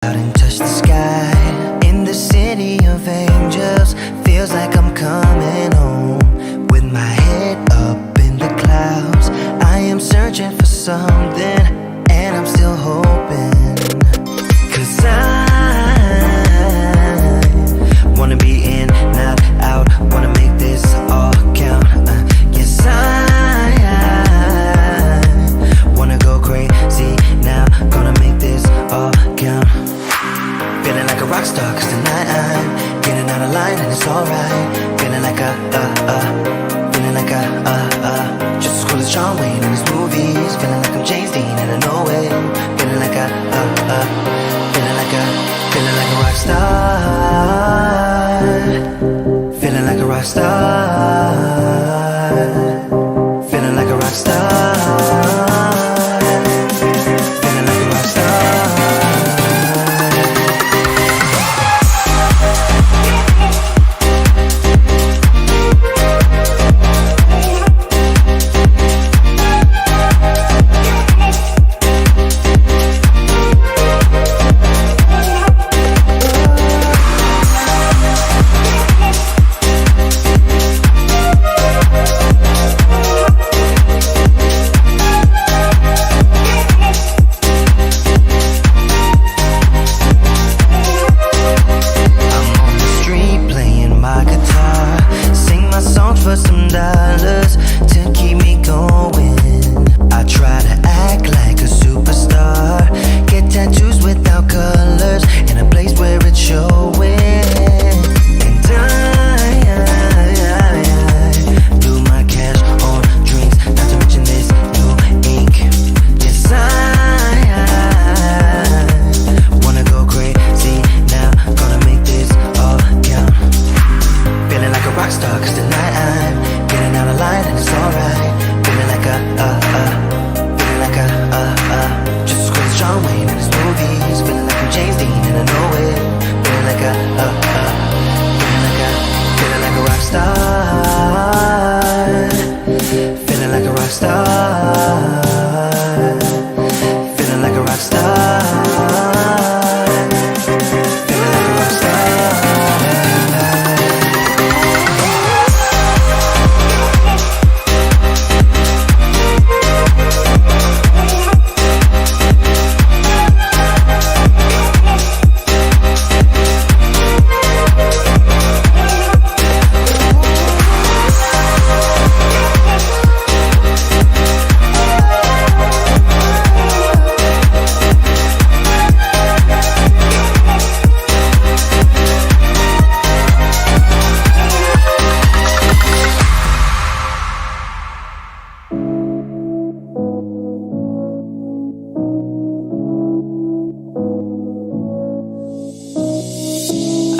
out and touch the sky. In the city of angels, feels like I'm coming home. With my head up in the clouds, I am searching for something, and I'm still hoping. 'Cause I wanna be in, not out, wanna make this all count. Yes, I wanna go crazy now, gonna make this all count. Feeling like a rock star, 'cause tonight I'm getting out of line and it's alright. Feeling like feeling like just as cool as John Wayne in his movies. Feeling like I'm James Dean and I know it. Feeling like feeling like a rock star. Feeling like a rock star. Feeling like a rock star. Feeling like a rock star. For some dollars to keep me going, I try to act like a superstar, get tattoos without colors in a place where it's showing. And I do my cash on drinks, not to mention this new ink. Yes, I wanna go crazy now, gonna make this all count. Feeling like a rock star, 'cause tonight I'm getting out of line and it's alright. Feeling like feeling like just as cool as John Wayne in his movies. Feeling like I'm James Dean and I know it. Feeling like feeling like a rock star. Feeling like a rock star. Feeling like a rock star. Feeling like a rock star.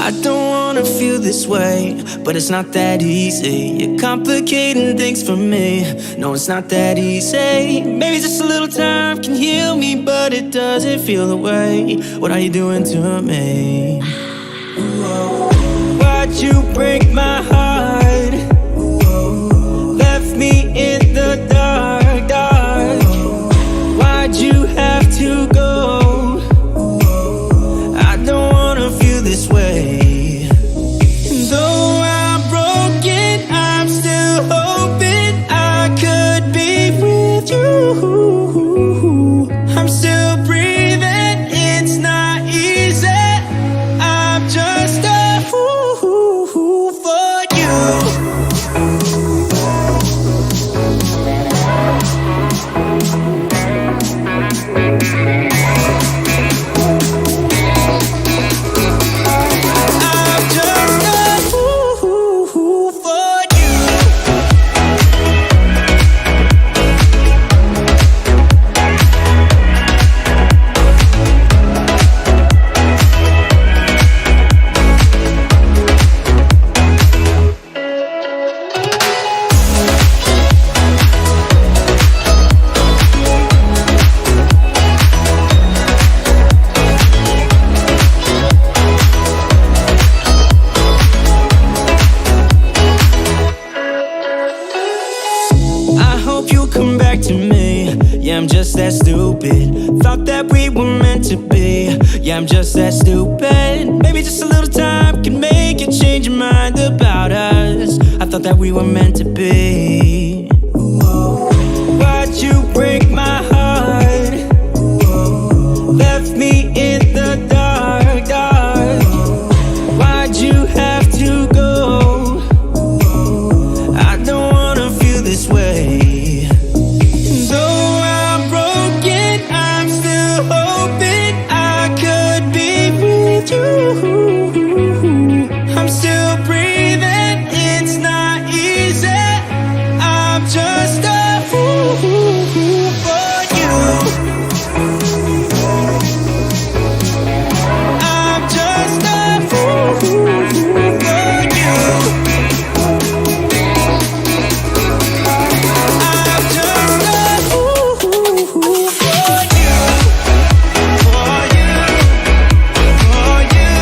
I don't wanna feel this way, but it's not that easy. You're complicating things for me. No, it's not that easy. Maybe just a little time can heal me, but it doesn't feel the way. What are you doing to me? Why'd you break my heart? Left me in the dark, dark. Why'd you have to go? I don't wanna feel this way. Though I'm broken, I'm still hoping I could be with you. I'm still breathing, it's not easy. I'm just a fool for you. Yeah, I'm just that stupid. Thought that we were meant to be. Yeah, I'm just that stupid. Maybe just a little time can make you change your mind about us. I thought that we were meant to be. Why'd you break my heart? Left me in the dark, dark. Why'd you have to go? I don't wanna feel this way. Though I'm broken, I'm still hoping I could be with you. I'm still breathing, it's not easy. I'm just a fool for you. I'm just a fool for you. I'm just a fool for you. For you. For you.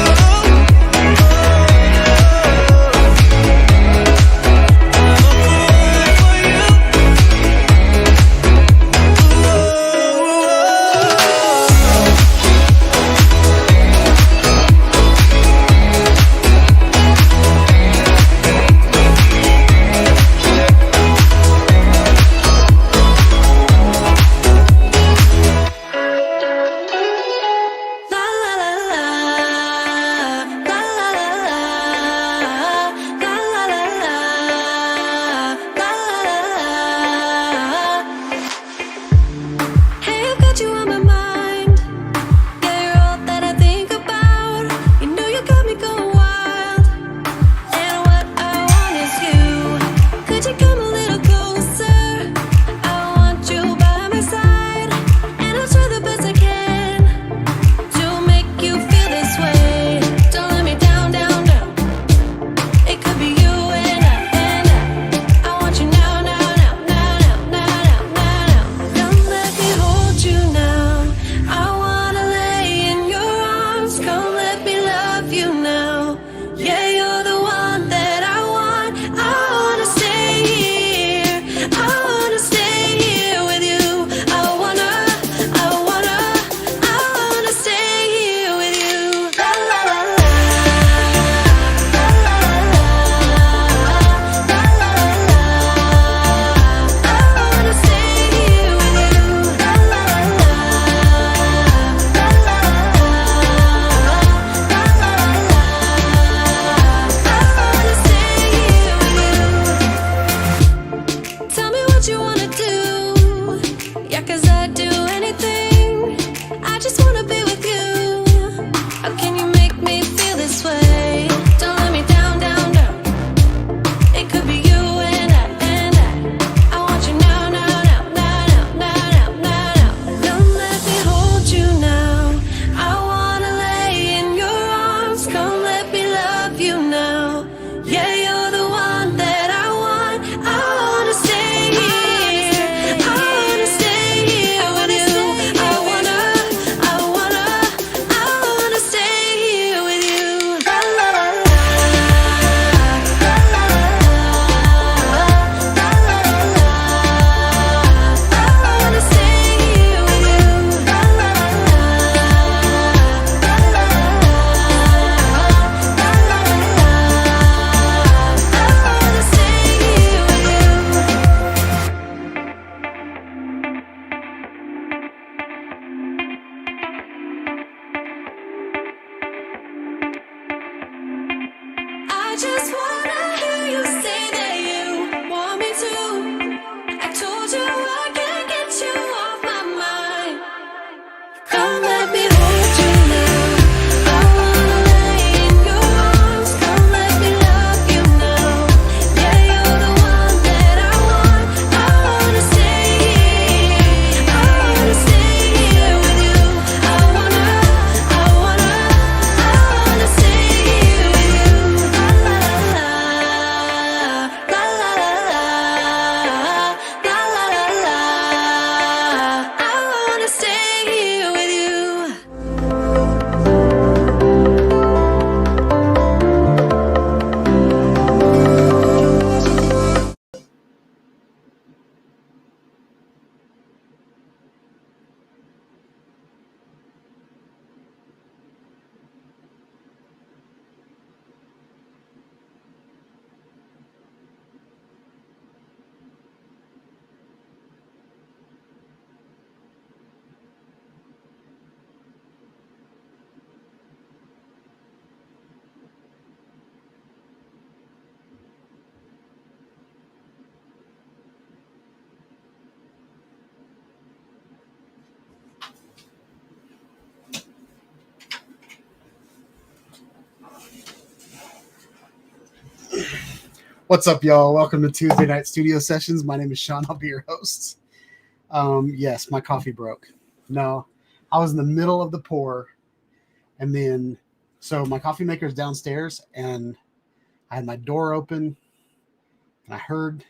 What's up, y'all? Welcome to Tuesday Night Studio Sessions. My name is Sean. I'll be your host. Yes, my coffee broke. No, I was in the middle of the pour, and then so my coffee maker's downstairs, and I had my door open, and I heard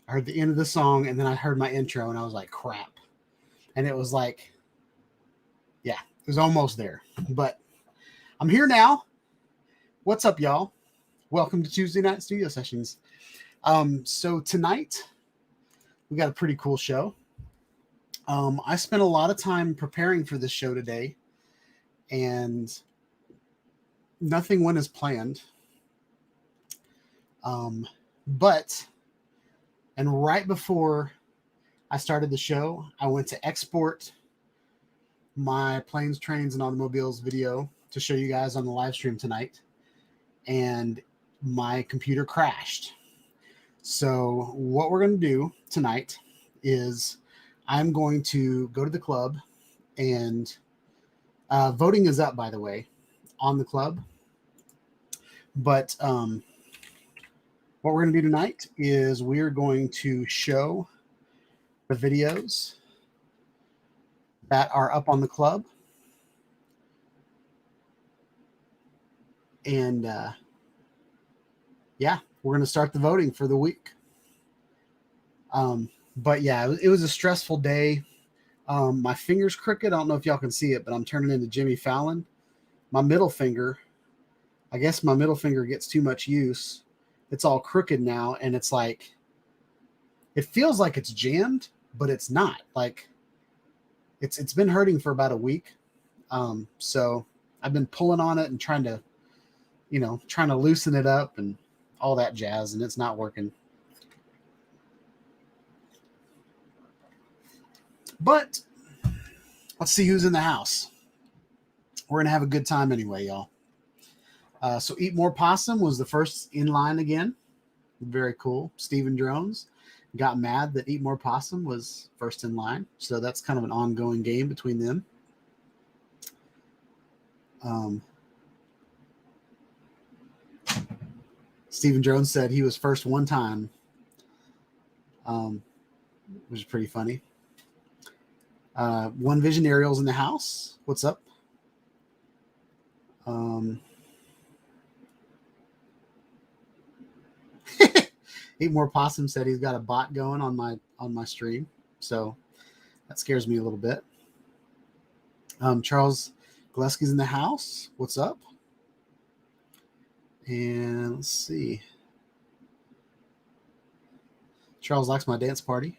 the end of the song, and then I heard my intro, and I was like, crap. And it was like, yeah, it was almost there. But I'm here now. What's up, y'all? Welcome to Tuesday Night Studio Sessions. So tonight, we got a pretty cool show. I spent a lot of time preparing for this show today, and nothing went as planned. But right before I started the show, I went to export my planes, trains, and automobiles video to show you guys on the live stream tonight, and my computer crashed. So what we're going to do tonight is I'm going to go to the club, and voting is up, by the way, on the club. But what we're going to do tonight is we're going to show the videos that are up on the club. And yeah, we're going to start the voting for the week. But yeah, it was a stressful day. My finger's crooked. I don't know if y'all can see it, but I'm turning into Jimmy Fallon. My middle finger, I guess my middle finger gets too much use. It's all crooked now, and it's like, it feels like it's jammed, but it's not. Like, it's been hurting for about a week. So I've been pulling on it and trying to loosen it up and all that jazz, and it's not working. But let's see who's in the house. We're going to have a good time anyway, y'all. So Eat More Possum was the first in line again. Very cool. Steven Drones got mad that Eat More Possum was first in line. So that's kind of an ongoing game between them. Steven Drones said he was first one time, which is pretty funny. One Vision Aerial's in the house. What's up? Eat More Possum said he's got a bot going on my stream, so that scares me a little bit. Charles Gillespie's in the house. What's up? And let's see. Charles likes my dance party.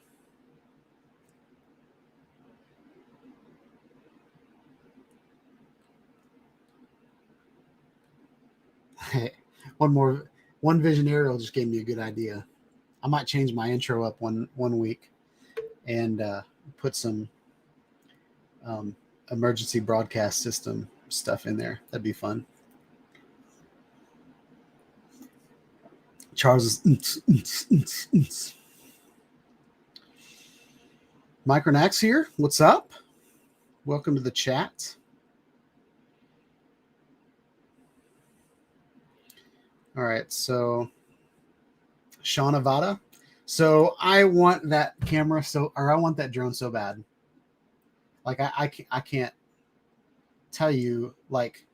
One Vision Aerial just gave me a good idea. I might change my intro up one week and put some emergency broadcast system stuff in there. That'd be fun. Charles is Micronax here. What's up? Welcome to the chat. All right, so Sean Avada. So I want that camera I want that drone so bad. Like I can't tell you, like,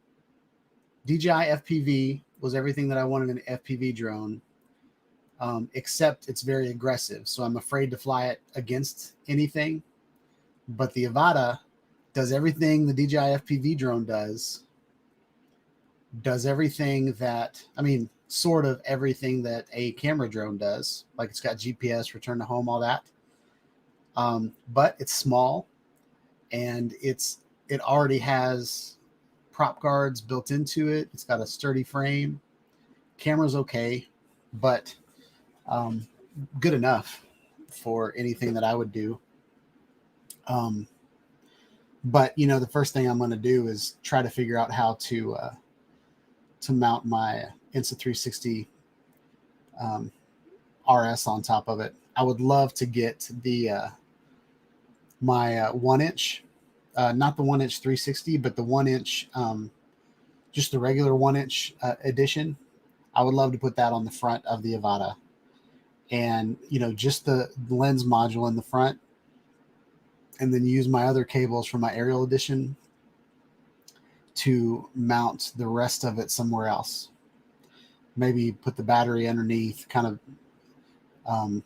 DJI FPV was everything that I wanted in an FPV drone, except it's very aggressive. So I'm afraid to fly it against anything. But the Avata does everything the DJI FPV drone does everything sort of everything that a camera drone does. Like, it's got GPS, return to home, all that. But it's small, and it already has prop guards built into it. It's got a sturdy frame. Camera's okay, but good enough for anything that I would do. But the first thing I'm going to do is try to figure out how to mount my Insta360 RS on top of it. I would love to get the my 1-inch, not the 1-inch 360, but the 1-inch, just the regular 1-inch edition I would love to put that on the front of the Avata, and just the lens module in the front, and then use my other cables from my Aerial Edition to mount the rest of it somewhere else. Maybe put the battery underneath, kind of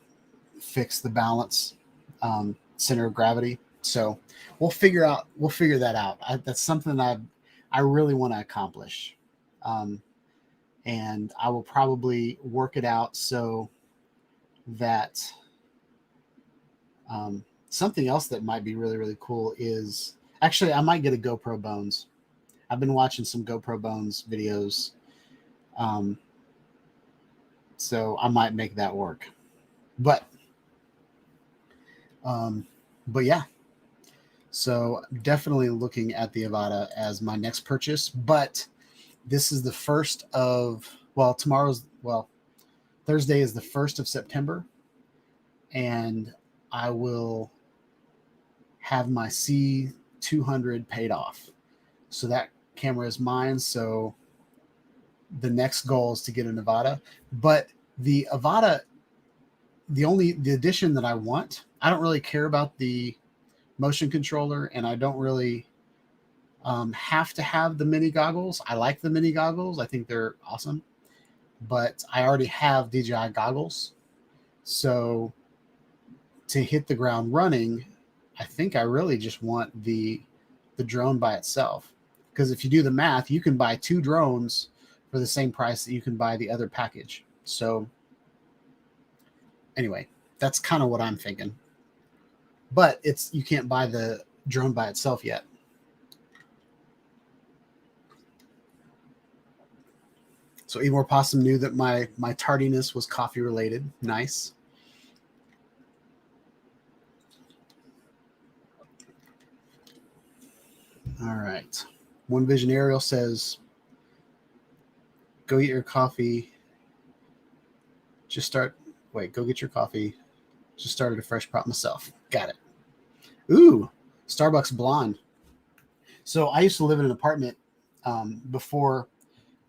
fix the balance, center of gravity. So we'll figure that out. That's something I really want to accomplish. And I will probably work it out so that something else that might be really, really cool is actually I might get a GoPro Bones. I've been watching some GoPro Bones videos. So I might make that work. But yeah. So definitely looking at the Avata as my next purchase, but this is the first of, Thursday is the 1st of September, and I will have my C200 paid off. So that camera is mine. So the next goal is to get an Avata, but the Avata, the edition that I want, I don't really care about the motion controller, and I don't really have to have the mini goggles. I like the mini goggles. I think they're awesome, but I already have DJI goggles. So to hit the ground running, I think I really just want the drone by itself. Because if you do the math, you can buy 2 drones for the same price that you can buy the other package. So anyway, that's kind of what I'm thinking. But you can't buy the drone by itself yet. So Emor Possum knew that my tardiness was coffee related. Nice. All right. One Vision Aerial says, go get your coffee. Go get your coffee. Just started a fresh pot myself. Got it. Ooh, Starbucks Blonde. So I used to live in an apartment before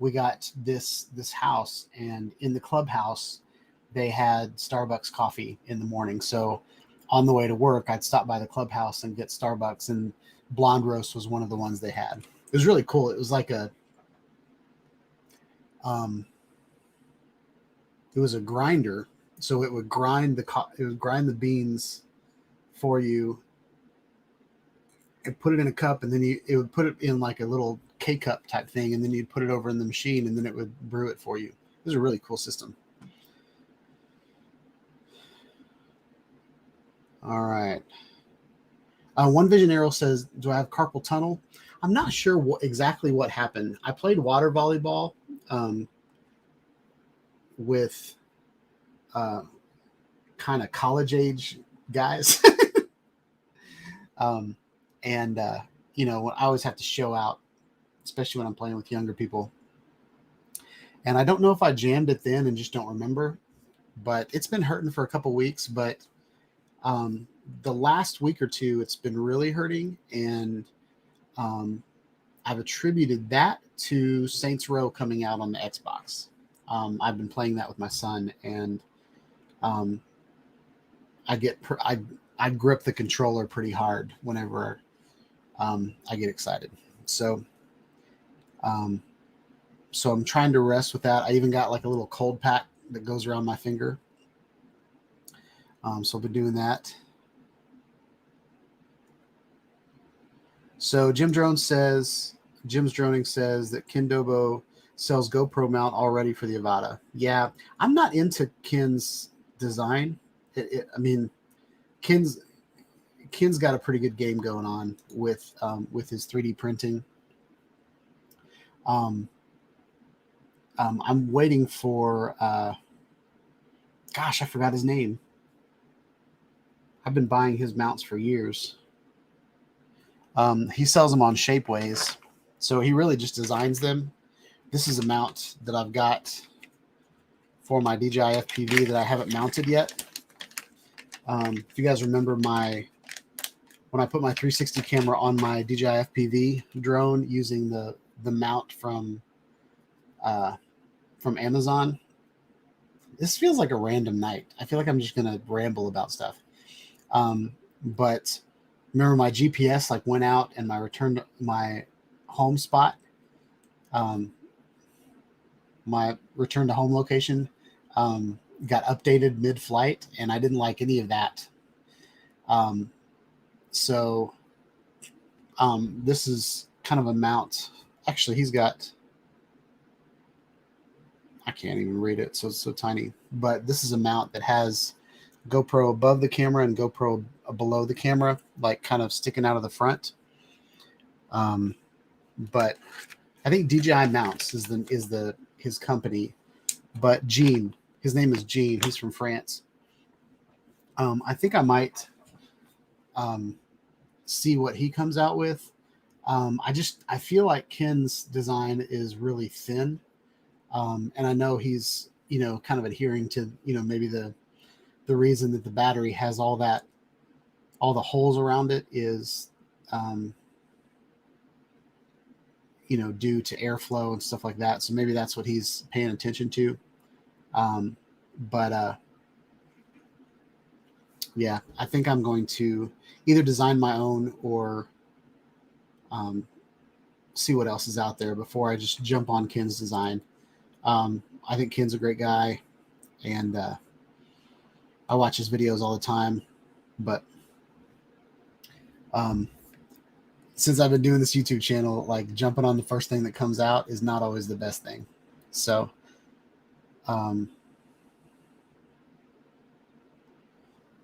we got this house, and in the clubhouse they had Starbucks coffee in the morning. So on the way to work, I'd stop by the clubhouse and get Starbucks, and Blonde Roast was one of the ones they had. It was really cool. It was like it was a grinder, so it would grind the beans for you and put it in a cup, and then it would put it in like a little K-cup type thing, and then you'd put it over in the machine, and then it would brew it for you. It was a really cool system. All right. One Vision Arrow says, do I have carpal tunnel? I'm not sure exactly what happened. I played water volleyball with kind of college age guys. And I always have to show out, especially when I'm playing with younger people. And I don't know if I jammed it then and just don't remember, but it's been hurting for a couple weeks. But the last week or two, it's been really hurting. And I've attributed that to Saints Row coming out on the Xbox. I've been playing that with my son, and I grip the controller pretty hard whenever I get excited. So I'm trying to rest with that. I even got like a little cold pack that goes around my finger. So I've been doing that. So Jim's Droning says that Kendobo sells GoPro mount already for the Avata. Yeah, I'm not into Ken's design. Ken's got a pretty good game going on with his 3D printing. I'm waiting for I forgot his name. I've been buying his mounts for years. He sells them on Shapeways, so he really just designs them. This is a mount that I've got for my DJI FPV that I haven't mounted yet. If you guys remember when I put my 360 camera on my DJI FPV drone using the mount from from Amazon. This feels like a random night. I feel like I'm just gonna ramble about stuff. But remember, my GPS like went out, and my home spot, my return to home location, got updated mid-flight, and I didn't like any of that. So this is kind of a mount. Actually, he's got. I can't even read it, so it's so tiny. But this is a mount that has GoPro above the camera and GoPro below the camera, like kind of sticking out of the front. But I think DJI Mounts is his company. But Gene, his name is Gene. He's from France. I think I might see what he comes out with. I feel like Ken's design is really thin. And I know he's, kind of adhering to, maybe the reason that the battery has all the holes around it is, due to airflow and stuff like that. So maybe that's what he's paying attention to. Yeah, I think I'm going to either design my own or see what else is out there before I just jump on Ken's design. I think Ken's a great guy, and I watch his videos all the time. But since I've been doing this YouTube channel, like jumping on the first thing that comes out is not always the best thing. So,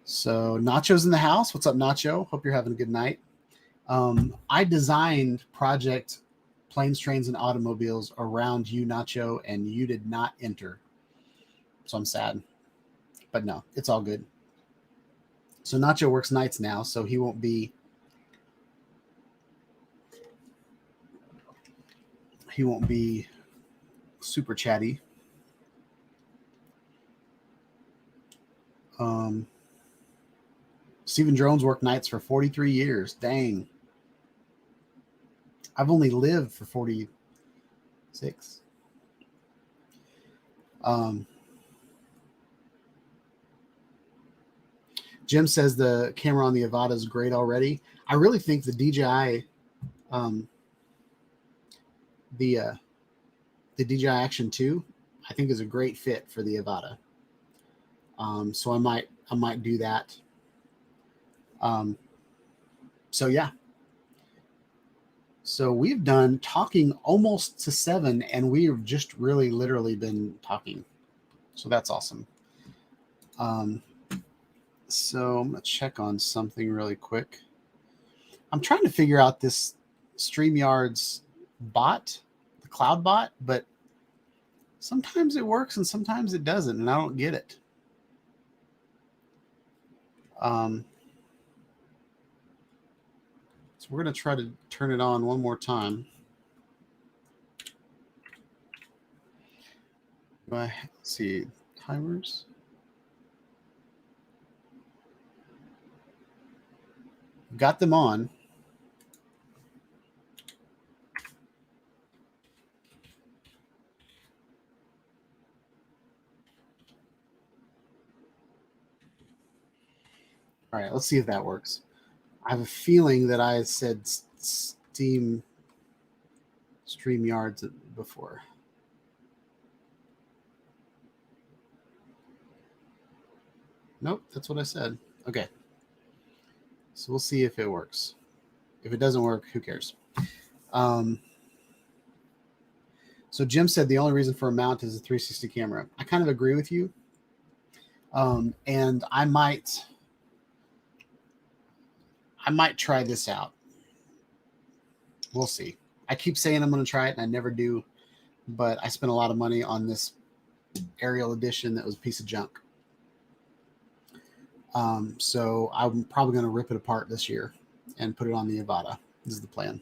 Nacho's in the house. What's up, Nacho? Hope you're having a good night. I designed Project Planes, Trains, and Automobiles around you, Nacho, and you did not enter. So I'm sad. But no, it's all good. So Nacho works nights now, so he won't be super chatty. Stephen Drones worked nights for 43 years. Dang. I've only lived for 46. Jim says the camera on the Avata is great already. I really think the DJI, the DJI Action 2, I think is a great fit for the Avata. So I might do that. So yeah. So we've done talking almost to 7, and we've just really literally been talking. So that's awesome. So I'm going to check on something really quick. I'm trying to figure out this StreamYard's bot, the cloud bot, but sometimes it works and sometimes it doesn't, and I don't get it. So we're going to try to turn it on one more time. Let's see, timers. Got them on. All right, let's see if that works. I have a feeling that I said StreamYards before. Nope, that's what I said. Okay. So we'll see if it works. If it doesn't work, who cares? So Jim said the only reason for a mount is a 360 camera. I kind of agree with you. And I might try this out. We'll see. I keep saying I'm going to try it, and I never do. But I spent a lot of money on this aerial edition that was a piece of junk. So I'm probably going to rip it apart this year and put it on the Avata. This is the plan.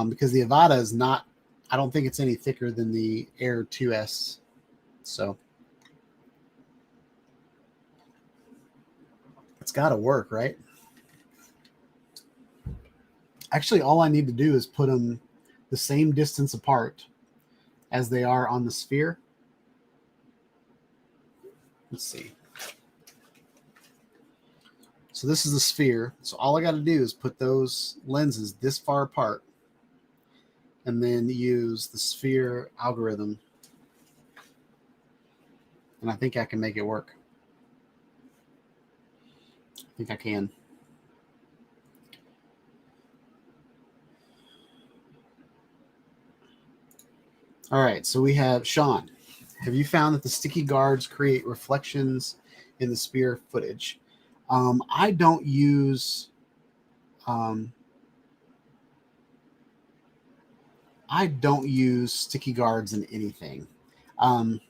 Because the Avata is not, I don't think it's any thicker than the Air 2S. So it's got to work, right? Actually, all I need to do is put them the same distance apart as they are on the sphere. Let's see. So this is the sphere. So all I got to do is put those lenses this far apart and then use the sphere algorithm. And I think I can make it work. I think I can. All right, so we have Sean. Have you found that the sticky guards create reflections in the sphere footage? I don't use sticky guards in anything. The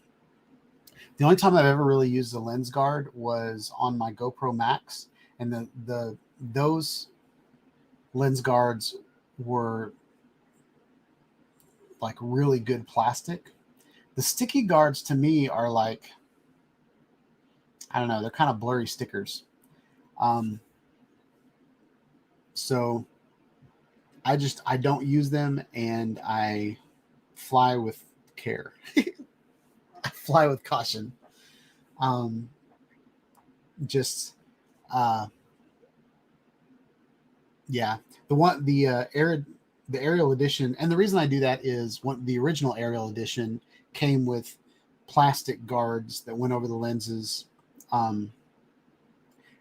only time I've ever really used a lens guard was on my GoPro Max, and those lens guards were like really good plastic. The sticky guards to me are like, I don't know, they're kind of blurry stickers. So I don't use them, and I fly with care. I fly with caution. Yeah, the Arial edition, and the reason I do that is the original Arial edition came with plastic guards that went over the lenses, and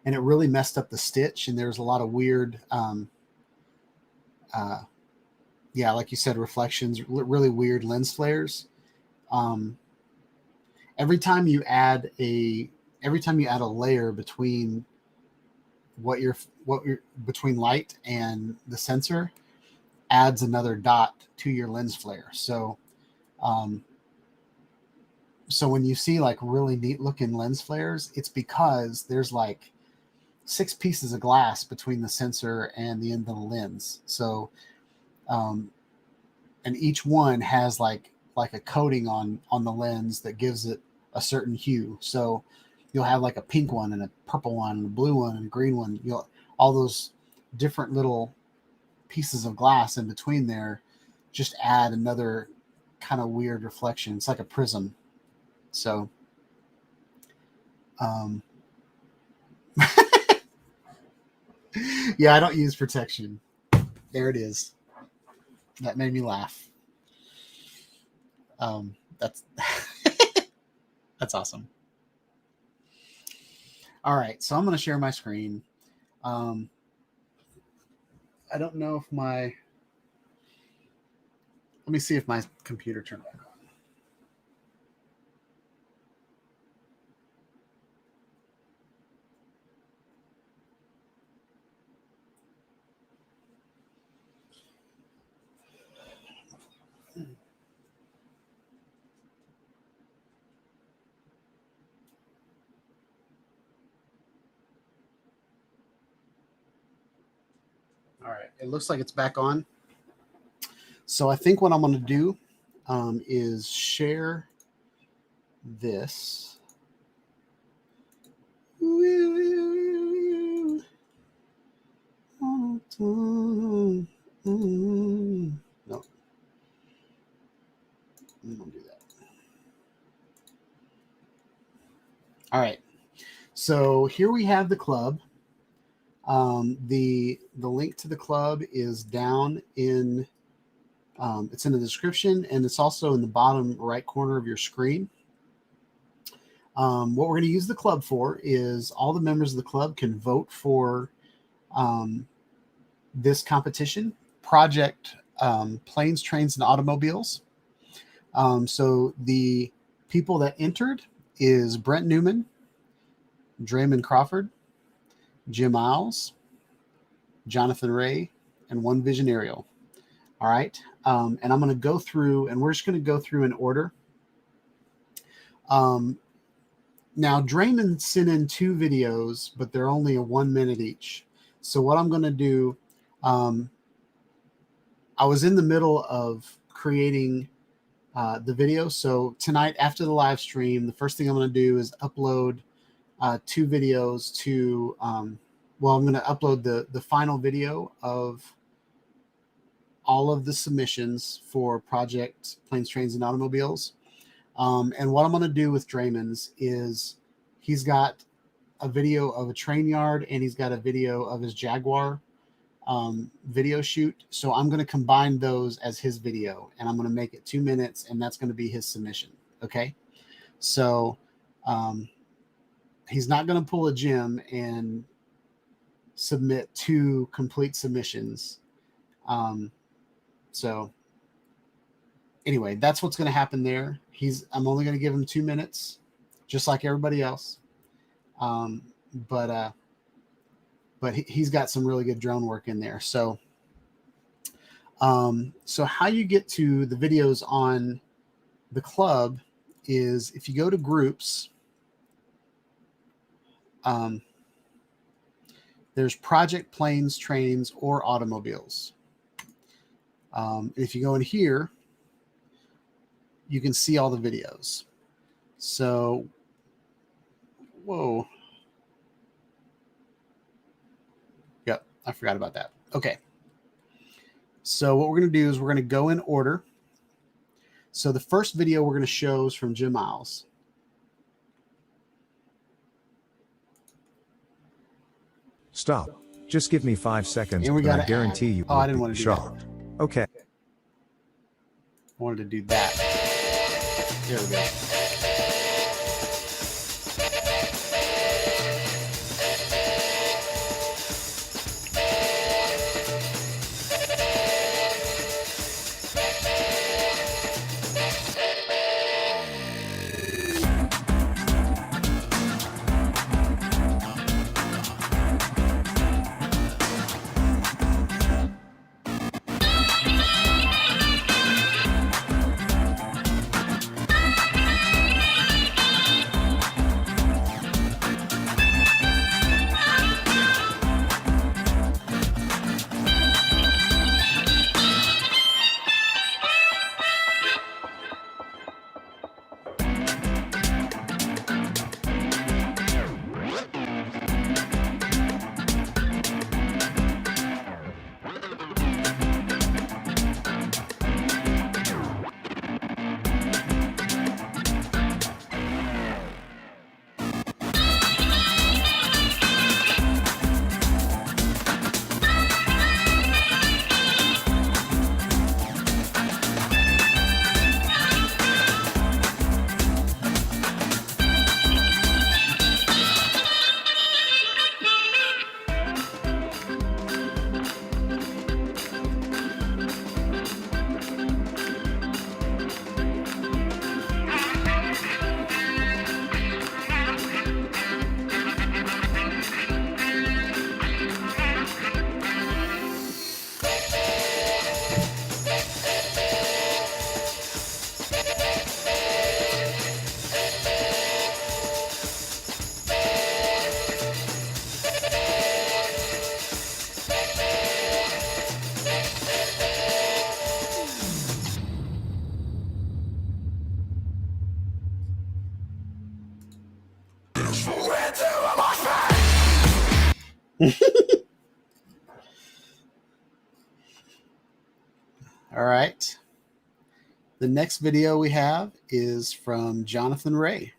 it really messed up the stitch, and there's a lot of weird like you said, reflections, really weird lens flares. Every time you add a layer between between light and the sensor, adds another dot to your lens flare. So when you see like really neat looking lens flares, it's because there's like 6 pieces of glass between the sensor and the end of the lens. So and each one has like a coating on the lens that gives it a certain hue. So you'll have like a pink one and a purple one and a blue one and a green one. All those different little pieces of glass in between there just add another kind of weird reflection. It's like a prism. So yeah, I don't use protection. There it is. That made me laugh. That's that's awesome. All right, so I'm going to share my screen. I don't know if let me see if my computer turned back on. All right, it looks like it's back on. So I think what I'm going to do is share this. No. We don't do that. All right. So here we have the club. The link to the club is down in it's in the description, and it's also in the bottom right corner of your screen. What we're going to use the club for is all the members of the club can vote for this competition, Project Planes, Trains, and Automobiles. So the people that entered is Brent Newman, Draymond Crawford, Jim Isles, Jonathan Ray, and One Vision Aerial. All right. And I'm going to go through, and we're just going to go through in order. Now, Draymond sent in 2 videos, but they're only a 1 minute each. So what I'm going to do, I was in the middle of creating the video. So tonight after the live stream, the first thing I'm going to do is upload 2 videos to, I'm going to upload the final video of all of the submissions for Project Planes, Trains, and Automobiles. And what I'm going to do with Draymond's is he's got a video of a train yard and he's got a video of his Jaguar video shoot. So I'm going to combine those as his video, and I'm going to make it 2 minutes, and that's going to be his submission. Okay. So he's not going to pull a Jim and submit 2 complete submissions. So anyway, that's what's going to happen there. I'm only going to give him 2 minutes, just like everybody else. But he's got some really good drone work in there. So how you get to the videos on the club is if you go to groups, there's Project Planes, Trains, or Automobiles. If you go in here, you can see all the videos. So, whoa. Yep, I forgot about that. Okay. So what we're going to do is we're going to go in order. So the first video we're going to show is from Jim Miles. Stop. Just give me 5 seconds, And we and I gotta guarantee add- you Oh, will I didn't be want to do that. shocked. Okay. I wanted to do that. There we go. All right. The next video we have is from Jonathan Ray.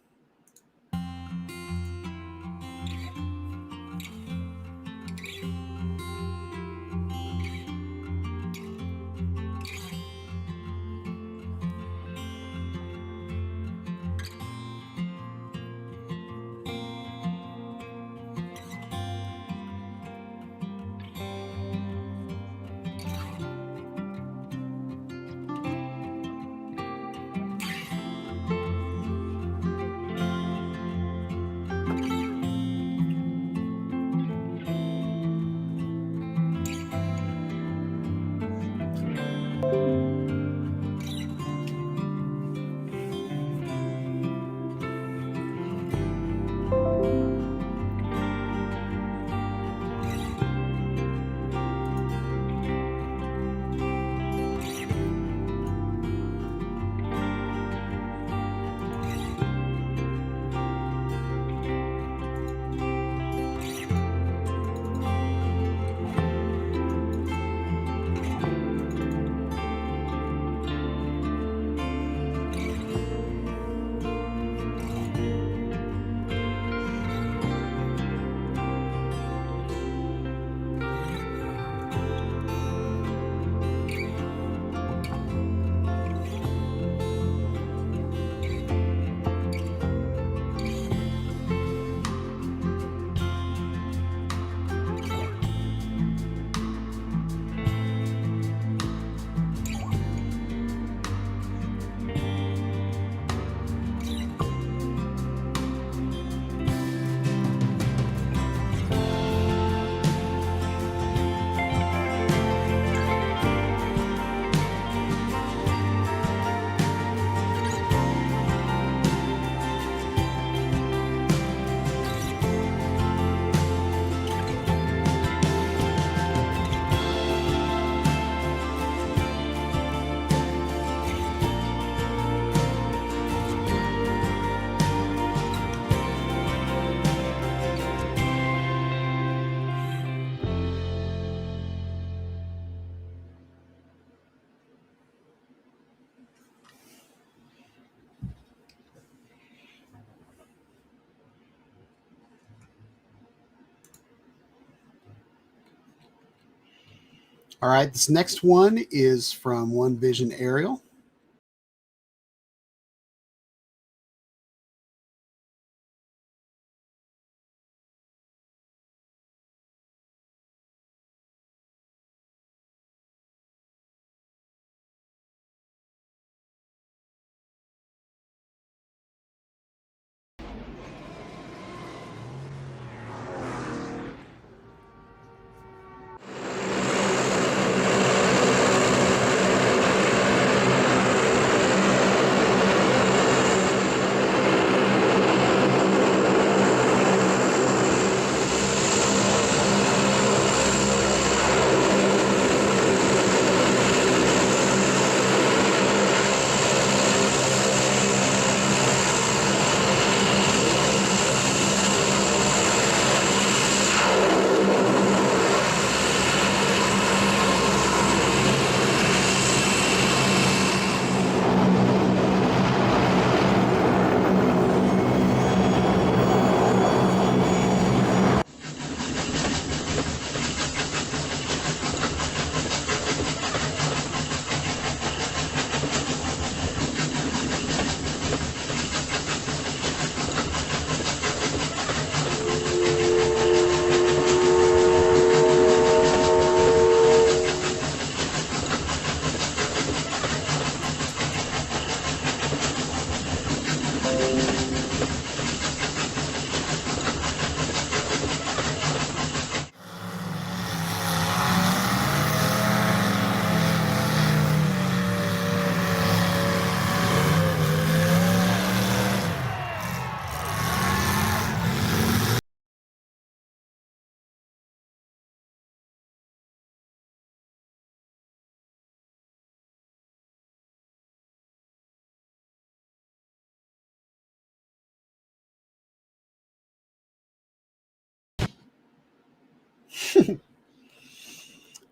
All right, this next one is from One Vision Aerial.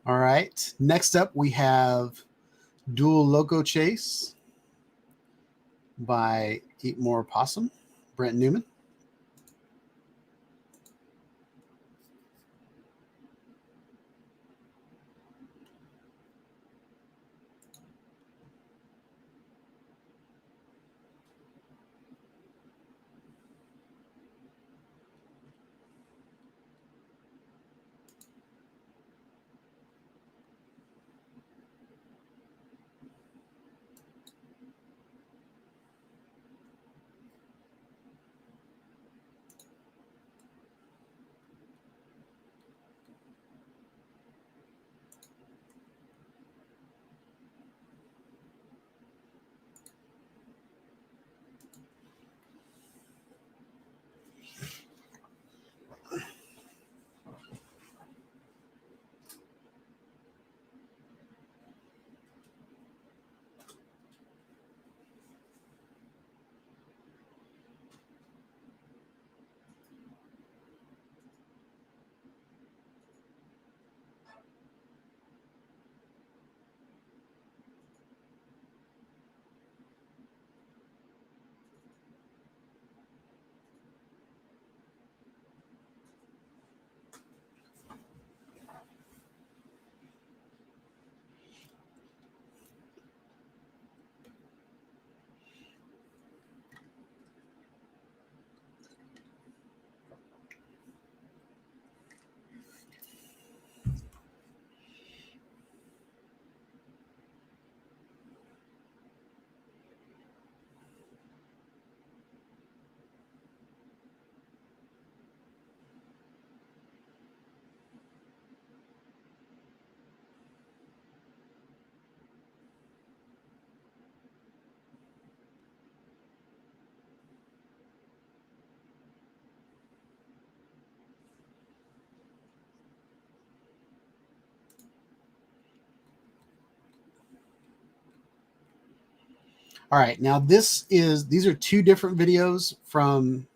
All right, next up we have Dual Loco Chase by Eat More Possum, Brent Newman. All right, now these are two different videos from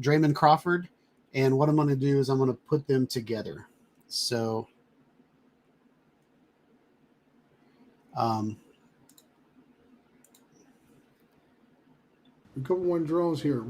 Draymond Crawford, and what I'm going to do is I'm going to put them together. So, We couple one drones here.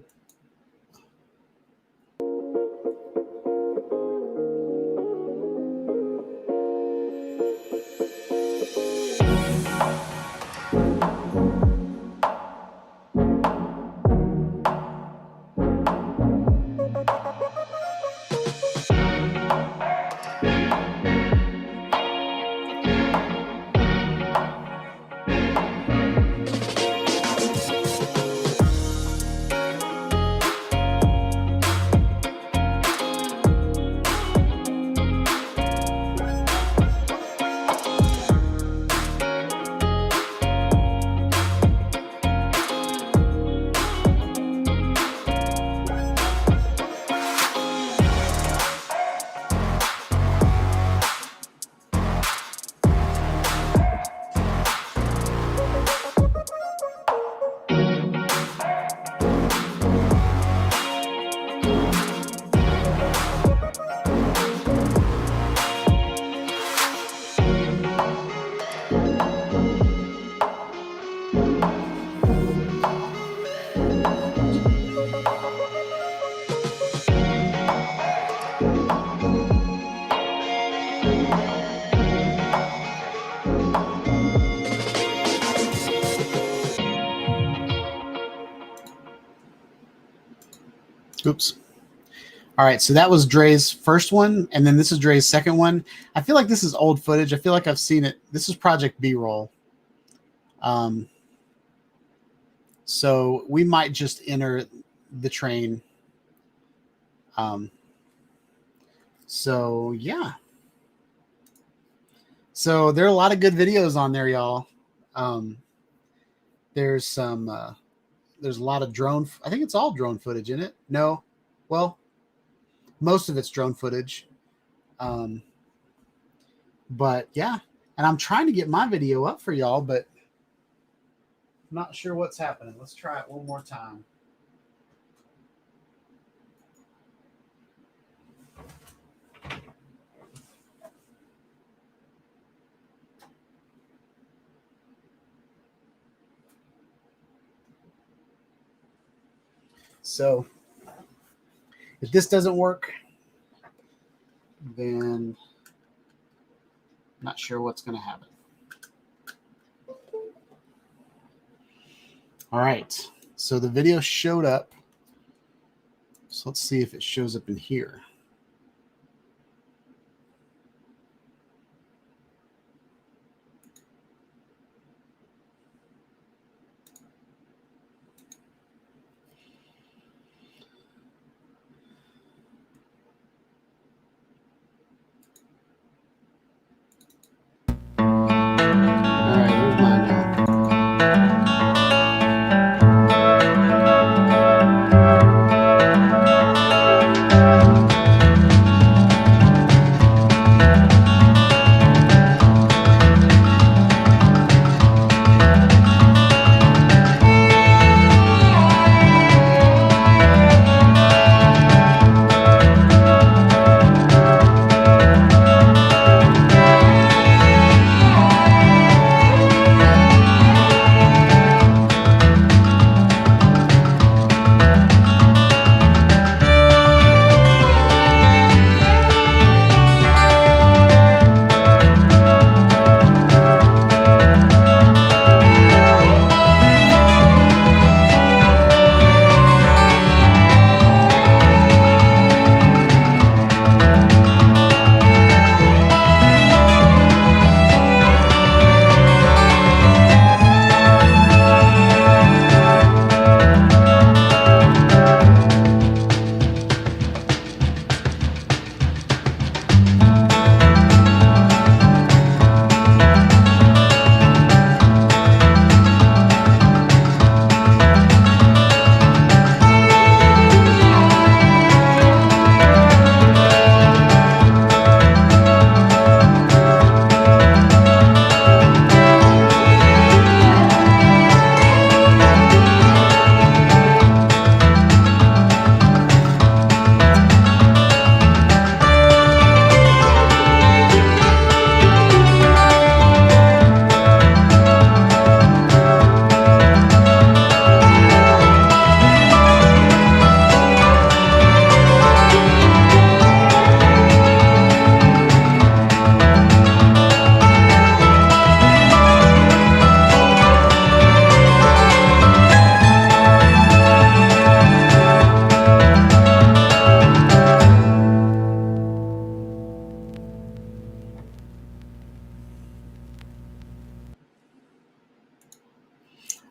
Oops. All right, so that was Dre's first one, and then this is Dre's second one. I feel like this is old footage. I feel like I've seen it. This is Project B-roll. So we might just enter the train. So yeah. So there are a lot of good videos on there, y'all. There's some there's a lot of drone. I think it's all drone footage in it. No, well, most of it's drone footage. But yeah, and I'm trying to get my video up for y'all, but I'm not sure what's happening. Let's try it one more time. So if this doesn't work, then I'm not sure what's going to happen. All right. So the video showed up. So let's see if it shows up in here.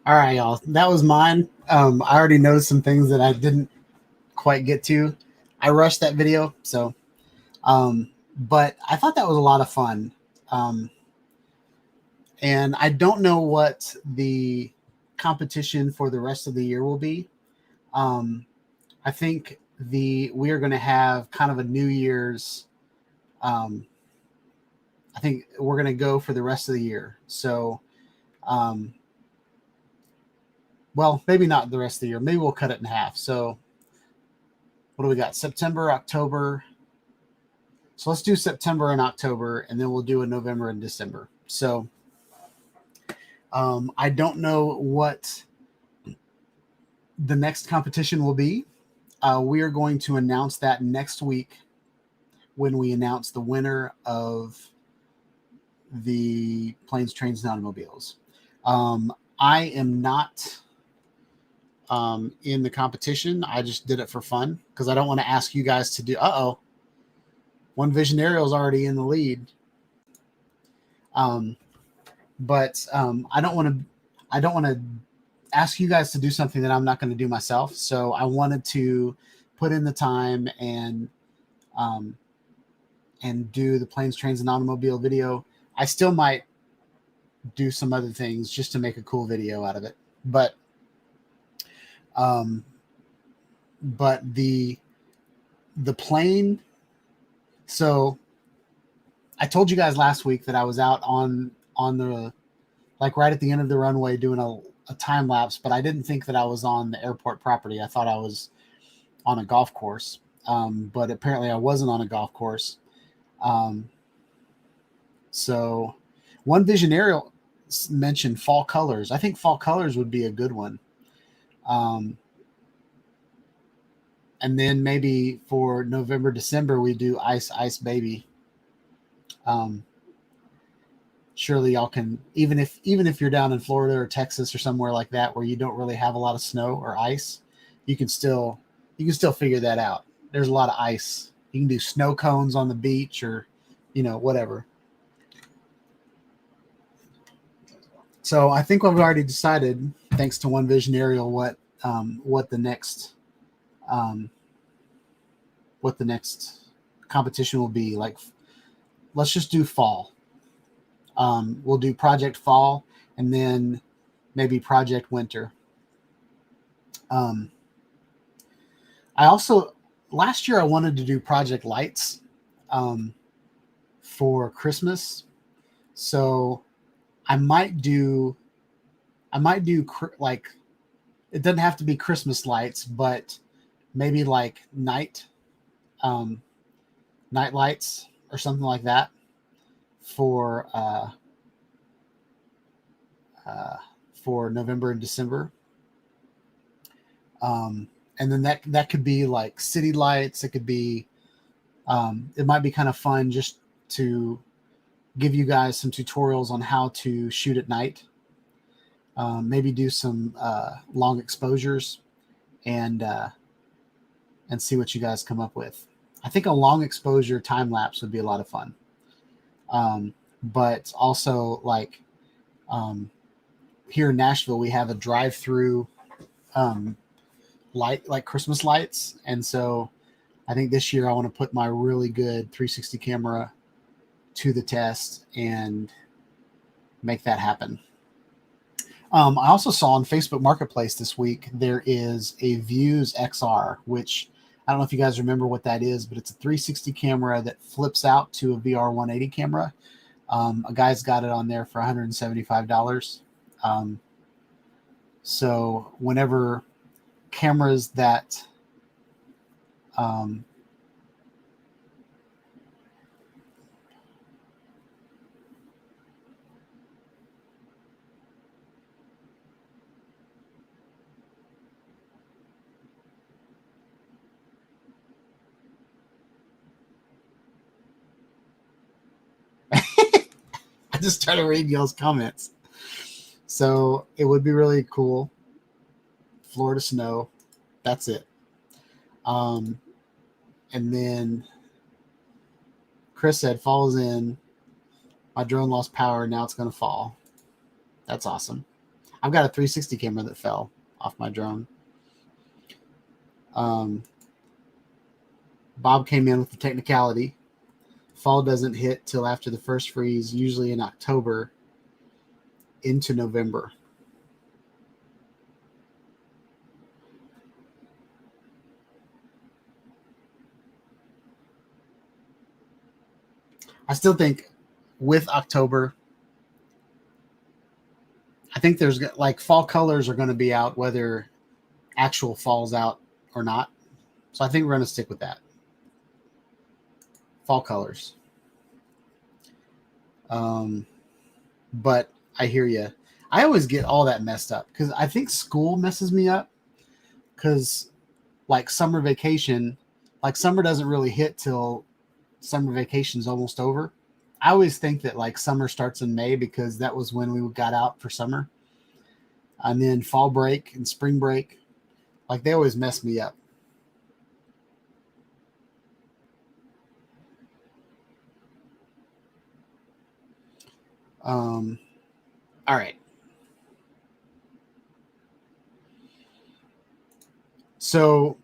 All right, y'all. That was mine. I already noticed some things that I didn't quite get to. I rushed that video, so but I thought that was a lot of fun. And I don't know what the competition for the rest of the year will be. I think we are going to have kind of a New Year's. I think we're going to go for the rest of the year. So, well, maybe not the rest of the year. Maybe we'll cut it in half. So, what do we got? September, October. So let's do September and October, and then we'll do a November and December. So, I don't know what the next competition will be. We are going to announce that next week when we announce the winner of the Planes, Trains, and Automobiles. I am not in the competition. I just did it for fun because I don't want to ask you guys to do. One Visionario is already in the lead. But I don't want to ask you guys to do something that I'm not going to do myself. So I wanted to put in the time and do the Planes, Trains, and Automobile video. I still might do some other things just to make a cool video out of it. But the plane. So I told you guys last week that I was out on the, like right at the end of the runway doing a time lapse, but I didn't think that I was on the airport property. I thought I was on a golf course. But apparently I wasn't on a golf course. So one Visionario mentioned fall colors. I think fall colors would be a good one. And then maybe for November, December, we do Ice Ice Baby. Surely y'all can, even if you're down in Florida or Texas or somewhere like that where you don't really have a lot of snow or ice, you can still figure that out. There's a lot of ice. You can do snow cones on the beach or, whatever. So I think we've already decided, thanks to one Visionario, what the next competition will be. Like, let's just do fall. We'll do Project Fall and then maybe Project Winter. I also, last year I wanted to do Project Lights for Christmas. So I might do like, it doesn't have to be Christmas lights, but maybe like night lights or something like that for November and December. And then that could be like city lights. It could be, it might be kind of fun just to give you guys some tutorials on how to shoot at night. Maybe do some long exposures and see what you guys come up with. I think a long exposure time lapse would be a lot of fun. But also like here in Nashville, we have a drive-through light, like Christmas lights. And so I think this year I want to put my really good 360 camera to the test and make that happen. I also saw on Facebook Marketplace this week, there is a Views XR, which I don't know if you guys remember what that is, but it's a 360 camera that flips out to a VR 180 camera. A guy's got it on there for $175. So whenever cameras that I just started reading y'all's comments. So it would be really cool. Florida snow. That's it. And then Chris said, falls in. My drone lost power. Now it's going to fall. That's awesome. I've got a 360 camera that fell off my drone. Bob came in with the technicality. Fall doesn't hit till after the first freeze, usually in October into November. I still think with October, I think there's like fall colors are going to be out whether actual fall's out or not. So I think we're going to stick with that. Fall colors. But I hear you. I always get all that messed up because I think school messes me up because like summer vacation, like summer doesn't really hit till summer vacation's almost over. I always think that like summer starts in May because that was when we got out for summer. And then fall break and spring break, like they always mess me up. All right. So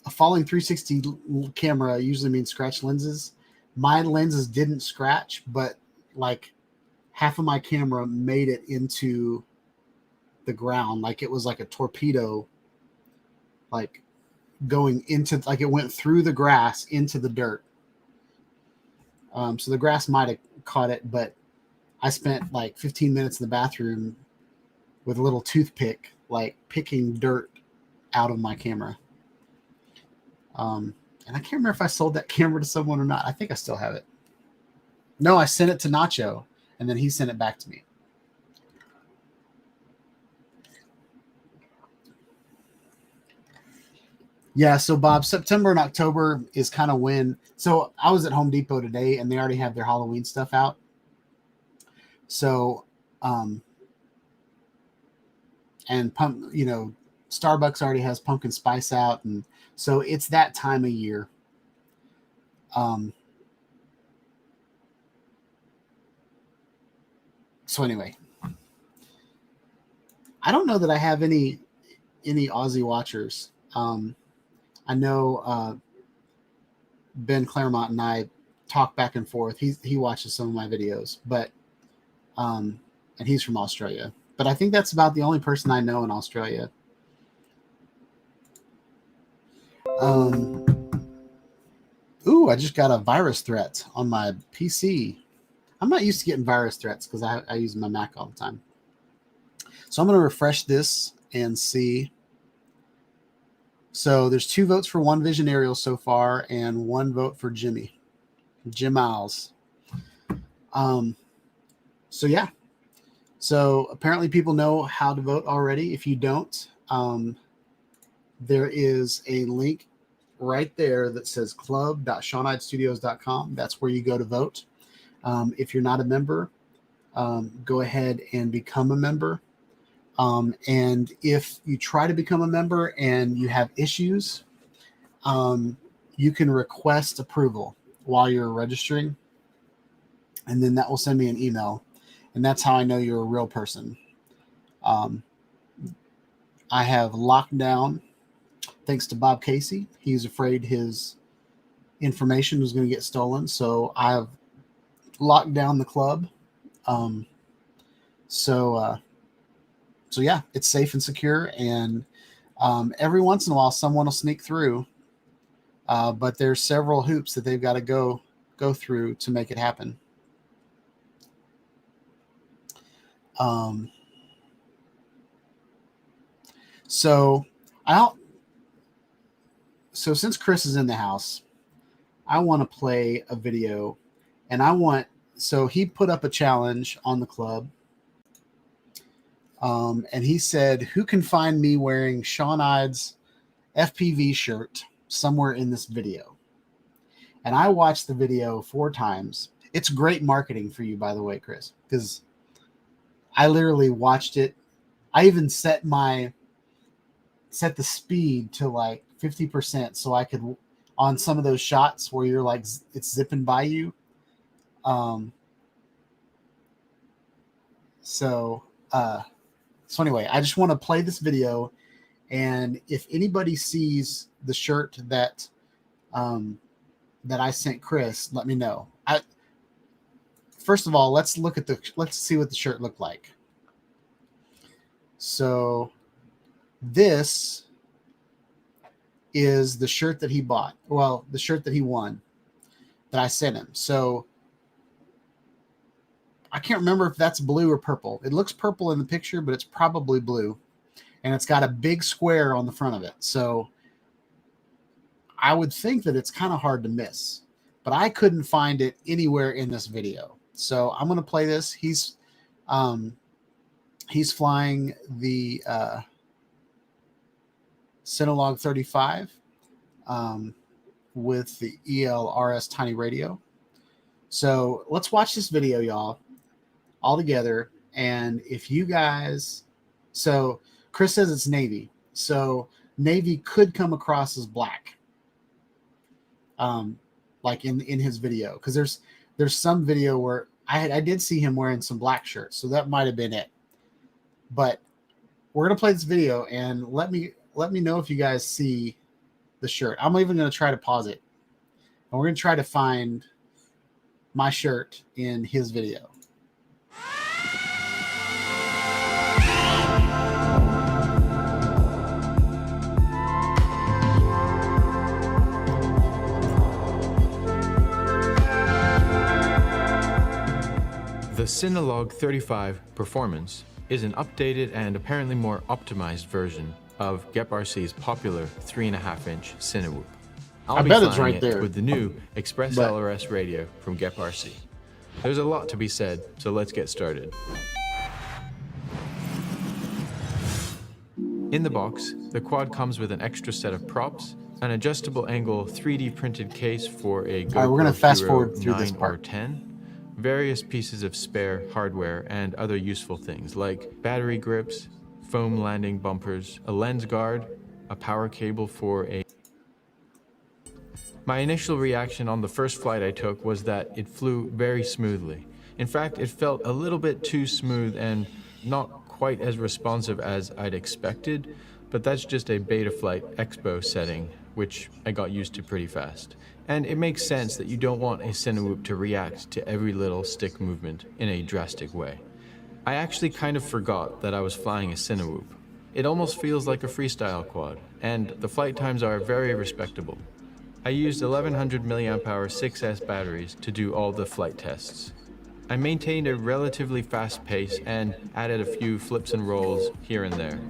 a falling 360 camera usually means scratch lenses. My lenses didn't scratch, but like half of my camera made it into the ground. Like it was like a torpedo, like going into, like it went through the grass into the dirt. So the grass might have caught it, but I spent like 15 minutes in the bathroom with a little toothpick, like picking dirt out of my camera. And I can't remember if I sold that camera to someone or not. I think I still have it. No, I sent it to Nacho, and then he sent it back to me. Yeah, so Bob, September and October is kind of when. So I was at Home Depot today, and they already have their Halloween stuff out. So, and Starbucks already has pumpkin spice out, and so it's that time of year. So anyway, I don't know that I have any Aussie watchers. I know Ben Claremont and I talk back and forth. He watches some of my videos, but and he's from Australia. But I think that's about the only person I know in Australia. Ooh, I just got a virus threat on my PC. I'm not used to getting virus threats because I use my Mac all the time. So I'm going to refresh this and see. So there's 2 votes for One Vision Aerial so far and 1 vote for Jim Miles. So yeah. So apparently people know how to vote already. If you don't, there is a link right there that says club.SeanHydeStudios.com. That's where you go to vote. If you're not a member, go ahead and become a member. And if you try to become a member and you have issues, you can request approval while you're registering. And then that will send me an email. And that's how I know you're a real person. I have locked down, thanks to Bob Casey. He's afraid his information was going to get stolen. So I have locked down the club. So yeah, it's safe and secure. And every once in a while, someone will sneak through. But there's several hoops that they've got to go through to make it happen. So since Chris is in the house, I want to play a video, and so he put up a challenge on the club. And he said, who can find me wearing Sean Hyde's FPV shirt somewhere in this video? And I watched the video 4 times. It's great marketing for you, by the way, Chris, because I literally watched it. I even set the speed to like 50% so I could, on some of those shots where you're like, it's zipping by you. So anyway, I just want to play this video, and if anybody sees the shirt that that I sent Chris, let me know. First of all, let's see what the shirt looked like. So this is the shirt that he bought. Well, the shirt that he won that I sent him. So I can't remember if that's blue or purple. It looks purple in the picture, but it's probably blue. And it's got a big square on the front of it. So I would think that it's kind of hard to miss, but I couldn't find it anywhere in this video. So I'm going to play this. He's flying the Synologue 35 with the ELRS Tiny Radio. So let's watch this video, y'all, all together. And if you guys, so Chris says it's navy. So navy could come across as black. Like in his video, because there's some video where I did see him wearing some black shirts, so that might have been it. But we're gonna play this video, and let me know if you guys see the shirt. I'm even gonna try to pause it, and we're gonna try to find my shirt in his video. The Synologue 35 Performance is an updated and apparently more optimized version of GEP-RC's popular 3.5-inch Cinewhoop. I'll be bet it's flying right it there. with the new Express LRS radio from GEP-RC. There's a lot to be said, so let's get started. In the box, the quad comes with an extra set of props, an adjustable angle 3D printed case for a GoPro we're gonna fast Hero forward through this 9 part. or 10, various pieces of spare hardware, and other useful things like battery grips, foam landing bumpers, a lens guard, a power cable for a... My initial reaction on the first flight I took was that it flew very smoothly. In fact, it felt a little bit too smooth and not quite as responsive as I'd expected, but that's just a Betaflight Expo setting, which I got used to pretty fast. And it makes sense that you don't want a Cinewhoop to react to every little stick movement in a drastic way. I actually kind of forgot that I was flying a Cinewhoop. It almost feels like a freestyle quad, and the flight times are very respectable. I used 1100 mAh 6S batteries to do all the flight tests. I maintained a relatively fast pace and added a few flips and rolls here and there.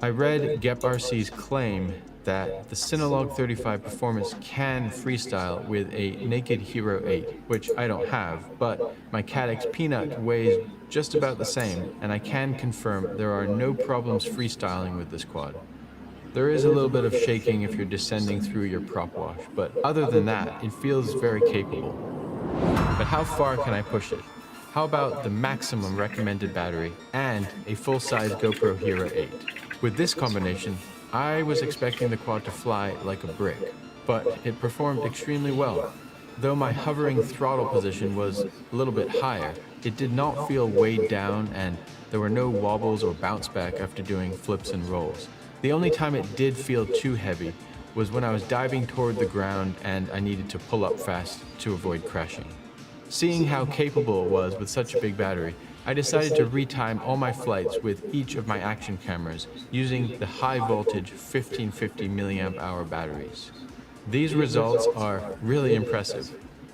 I read GEP-RC's claim that the Synologue 35 Performance can freestyle with a Naked Hero 8, which I don't have, but my Caddx Peanut weighs just about the same, and I can confirm there are no problems freestyling with this quad. There is a little bit of shaking if you're descending through your prop wash, but other than that, it feels very capable. But how far can I push it? How about the maximum recommended battery and a full-size GoPro Hero 8? With this combination, I was expecting the quad to fly like a brick, but it performed extremely well. Though my hovering throttle position was a little bit higher, it did not feel weighed down, and there were no wobbles or bounce back after doing flips and rolls. The only time it did feel too heavy was when I was diving toward the ground and I needed to pull up fast to avoid crashing. Seeing how capable it was with such a big battery, I decided to retime all my flights with each of my action cameras using the high voltage 1550 mAh batteries. These results are really impressive.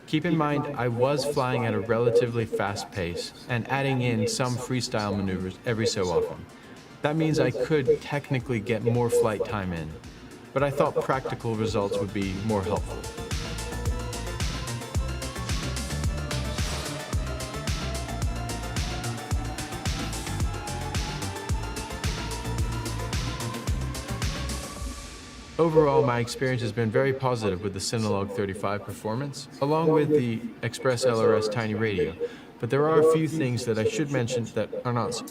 Keep in mind, I was flying at a relatively fast pace and adding in some freestyle maneuvers every so often. That means I could technically get more flight time in, but I thought practical results would be more helpful. Overall, my experience has been very positive with the Synologue 35 Performance, along with the Express LRS Tiny Radio, but there are a few things that I should mention that are not.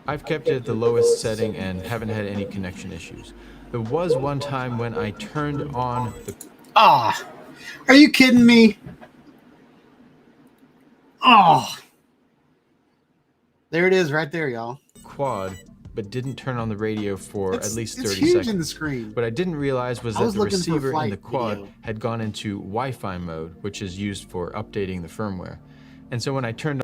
I've kept it at the lowest setting and haven't had any connection issues. There was one time when I turned on the... Are you kidding me? Oh, there it is right there, y'all. quad, but didn't turn on the radio for at least 30 it's huge seconds. in the screen. What I didn't realize was I that was the looking for receiver in flight the quad video. had gone into Wi-Fi mode, which is used for updating the firmware. And so when I turned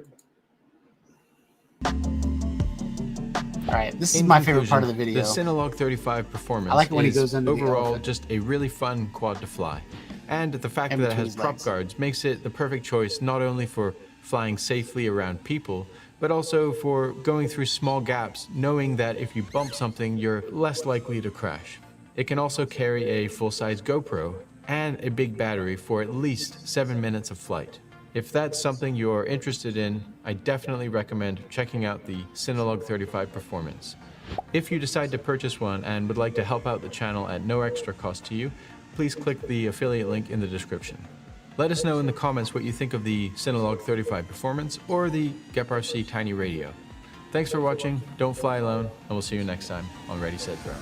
All right, this is In my favorite part of the conclusion, video. The Synologue 35 Performance I like it when he is goes into the overall elephant. just a really fun quad to fly. And the fact In that it between has his prop legs. guards makes it the perfect choice not only for flying safely around people, but also for going through small gaps, knowing that if you bump something, you're less likely to crash. It can also carry a full-size GoPro and a big battery for at least 7 minutes of flight. If that's something you're interested in, I definitely recommend checking out the Synologue 35 Performance. If you decide to purchase one and would like to help out the channel at no extra cost to you, please click the affiliate link in the description. Let us know in the comments what you think of the Synologue 35 Performance or the GEP-RC Tiny Radio. Thanks for watching, don't fly alone, and we'll see you next time on Ready, Set, Throw.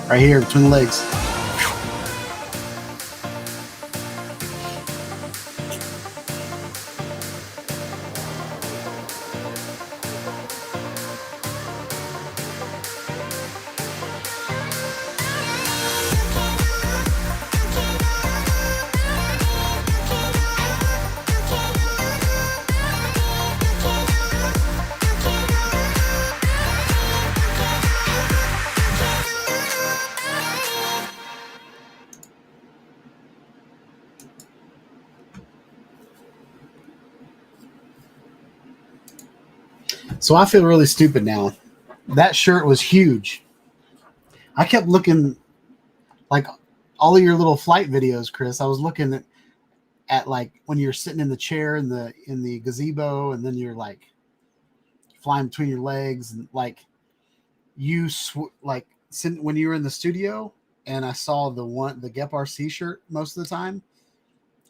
Right here between the legs. So I feel really stupid now. That shirt was huge. I kept looking, like all of your little flight videos, Chris. I was looking at like when you're sitting in the chair in the gazebo, and then you're like flying between your legs, and like when you were in the studio, and I saw the GEP-RC shirt most of the time.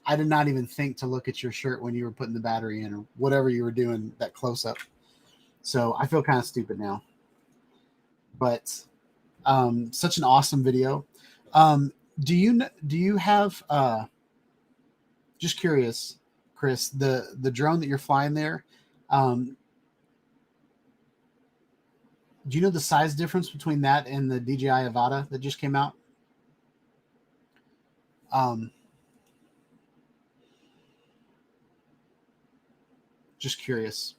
I did not even think to look at your shirt when you were putting the battery in or whatever you were doing that close up. So I feel kind of stupid now, but such an awesome video. Do you have just curious, Chris, the drone that you're flying there? Do you know the size difference between that and the DJI Avata that just came out? Just curious.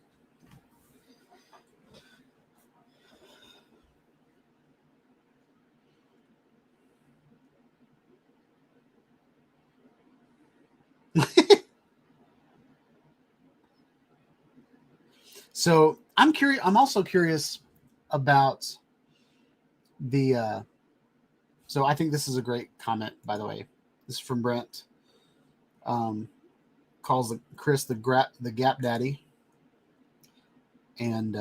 So I'm curious. I'm also curious about the. So I think this is a great comment, by the way. This is from Brent. Calls Chris the Gap Daddy, and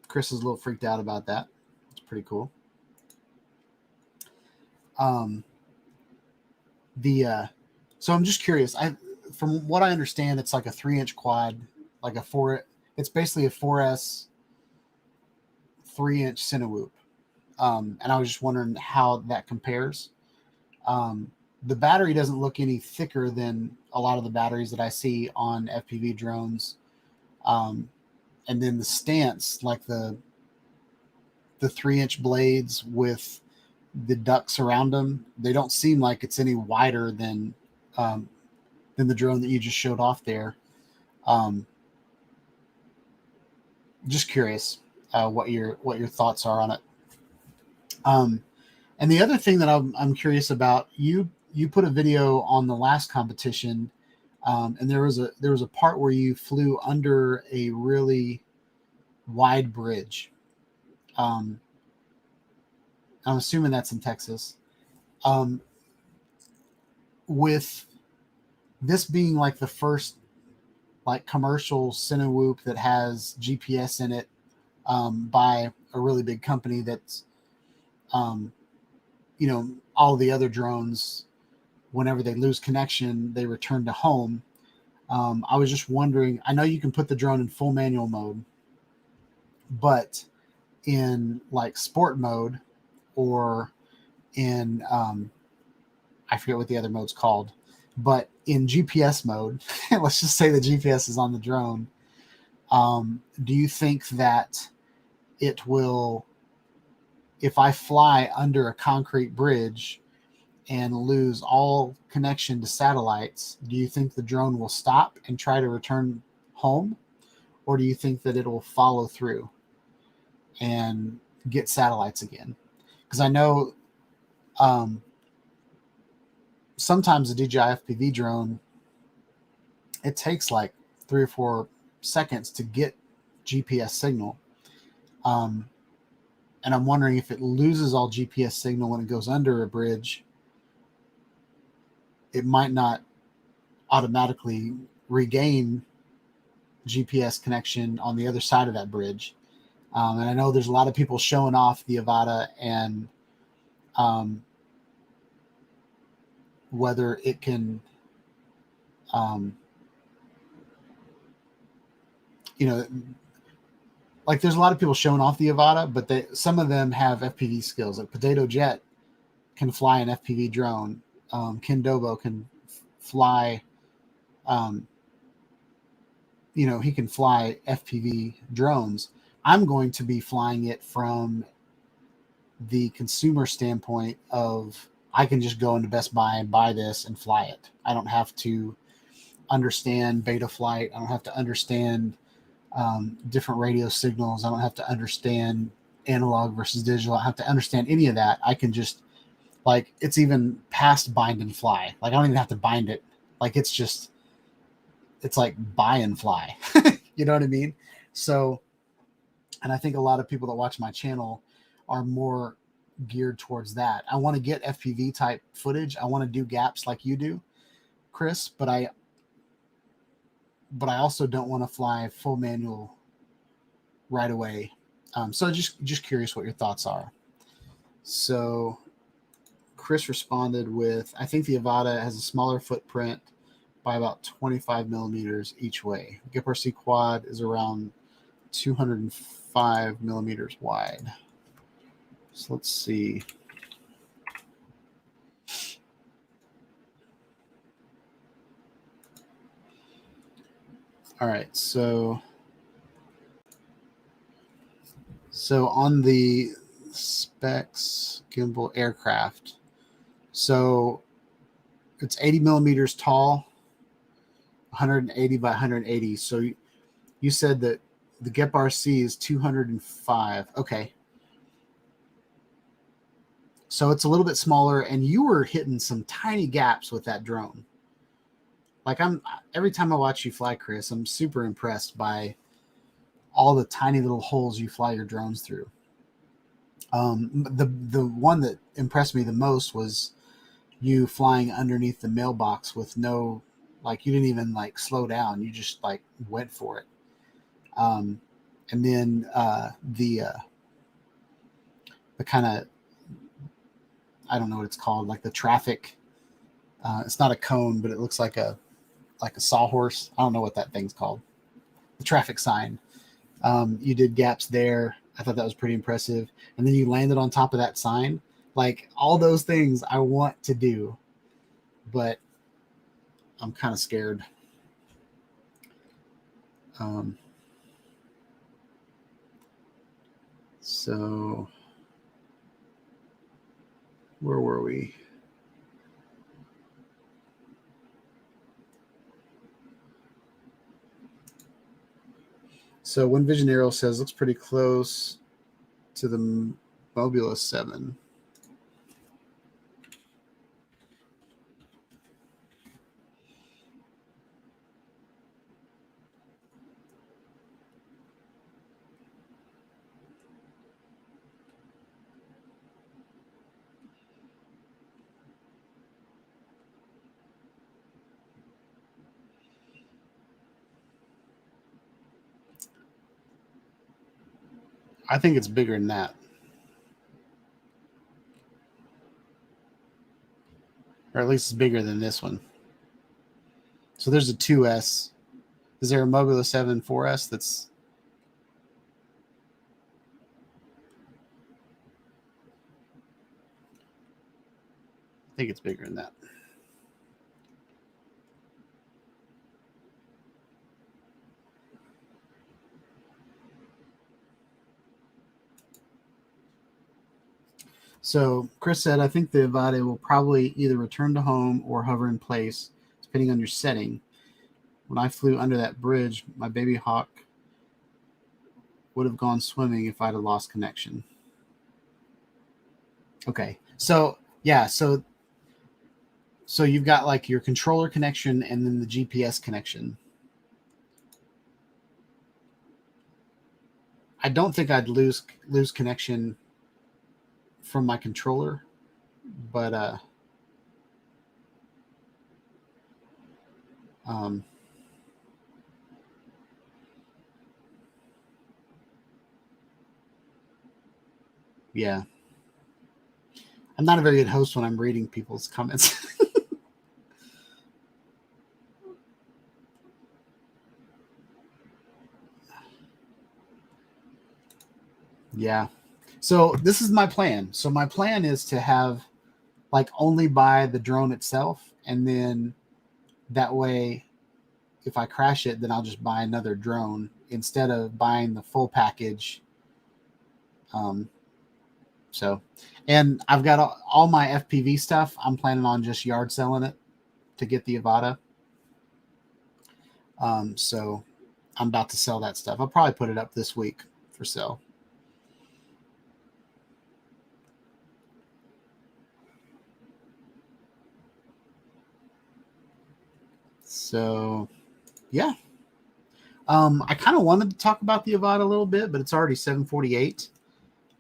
Chris is a little freaked out about that. It's pretty cool. So I'm just curious. From what I understand, it's like a 3-inch quad, like it's basically a 4S 3-inch Cinewhoop. And I was just wondering how that compares. The battery doesn't look any thicker than a lot of the batteries that I see on FPV drones. And then the stance, like the 3-inch blades with the ducts around them, they don't seem like it's any wider than the drone that you just showed off there. just curious what your thoughts are on it. And the other thing that I'm curious about, you put a video on the last competition, and there was a part where you flew under a really wide bridge. I'm assuming that's in Texas. With this being like the first like commercial Cinewhoop that has GPS in it, by a really big company that's, all the other drones, whenever they lose connection, they return to home. I was just wondering, I know you can put the drone in full manual mode, but in like sport mode or in, I forget what the other mode's called, but in GPS mode, let's just say the GPS is on the drone. Do you think that it will, if I fly under a concrete bridge and lose all connection to satellites, do you think the drone will stop and try to return home? Or do you think that it'll follow through and get satellites again? Because I know sometimes a DJI FPV drone, it takes like 3 or 4 seconds to get GPS signal. And I'm wondering if it loses all GPS signal when it goes under a bridge, it might not automatically regain GPS connection on the other side of that bridge. And I know there's a lot of people showing off the Avata and whether it can, like there's a lot of people showing off the Avata, but some of them have FPV skills. Like Potato Jet can fly an FPV drone. Ken Dobo can fly, he can fly FPV drones. I'm going to be flying it from the consumer standpoint of I can just go into Best Buy and buy this and fly it. I don't have to understand beta flight. I don't have to understand different radio signals. I don't have to understand analog versus digital. I don't have to understand any of that. I can just, like, it's even past bind and fly. Like, I don't even have to bind it. Like, it's like buy and fly. You know what I mean? So, and I think a lot of people that watch my channel are more geared towards that. I want to get FPV type footage. I want to do gaps like you do, Chris, but I also don't want to fly full manual right away. So just curious what your thoughts are. So Chris responded with, I think the Avata has a smaller footprint by about 25 millimeters each way. GIP-RC quad is around 205 millimeters wide. So let's see. All right, so on the specs gimbal aircraft, so it's 80 millimeters tall, 180 by 180. So you said that the GIP-RC is 205. Okay. So it's a little bit smaller, and you were hitting some tiny gaps with that drone. Like every time I watch you fly, Chris, I'm super impressed by all the tiny little holes you fly your drones through. The one that impressed me the most was you flying underneath the mailbox with no, like, you didn't even like slow down. You just like went for it. And then the kind of, I don't know what it's called, like the traffic. It's not a cone, but it looks like a sawhorse. I don't know what that thing's called. The traffic sign. You did gaps there. I thought that was pretty impressive. And then you landed on top of that sign. Like, all those things I want to do, but I'm kind of scared. So where were we? So One Vision Aerial says looks pretty close to the Mobula 7. I think it's bigger than that. Or at least it's bigger than this one. So there's a 2S. Is there a Mobula 7 4S that's... I think it's bigger than that. So Chris said, I think the Avata will probably either return to home or hover in place, depending on your setting. When I flew under that bridge, my baby hawk would have gone swimming if I'd have lost connection. Okay. So yeah, so you've got like your controller connection and then the GPS connection. I don't think I'd lose connection from my controller, but yeah, I'm not a very good host when I'm reading people's comments. Yeah. So this is my plan. So my plan is to have like only buy the drone itself, and then that way if I crash it, then I'll just buy another drone instead of buying the full package. And I've got all my FPV stuff. I'm planning on just yard selling it to get the Avata. So I'm about to sell that stuff. I'll probably put it up this week for sale. So, yeah. I kind of wanted to talk about the Avata a little bit, but it's already 7:48.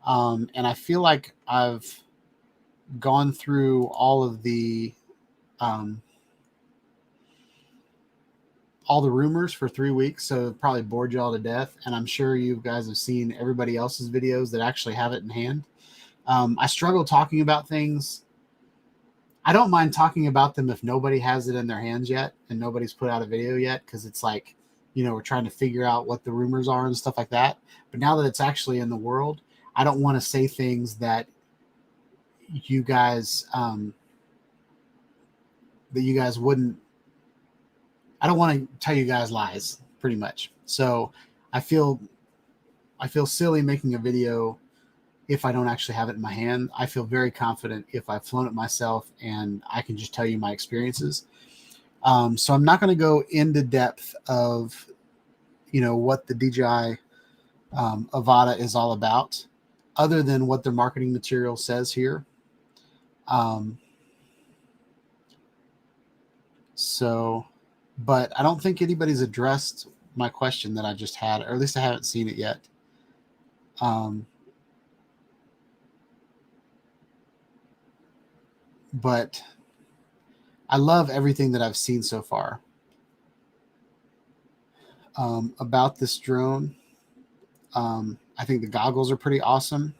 And I feel like I've gone through all of the rumors for 3 weeks, so it probably bored y'all to death. And I'm sure you guys have seen everybody else's videos that actually have it in hand. I struggle talking about things. I don't mind talking about them if nobody has it in their hands yet and nobody's put out a video yet, because it's like, we're trying to figure out what the rumors are and stuff like that. But now that it's actually in the world, I don't want to say things that you guys wouldn't. I don't want to tell you guys lies, pretty much. So I feel silly making a video if I don't actually have it in my hand. I feel very confident if I've flown it myself and I can just tell you my experiences. So I'm not going to go into depth of, what the DJI Avata is all about, other than what their marketing material says here. But I don't think anybody's addressed my question that I just had, or at least I haven't seen it yet. But I love everything that I've seen so far about this drone. I think the goggles are pretty awesome.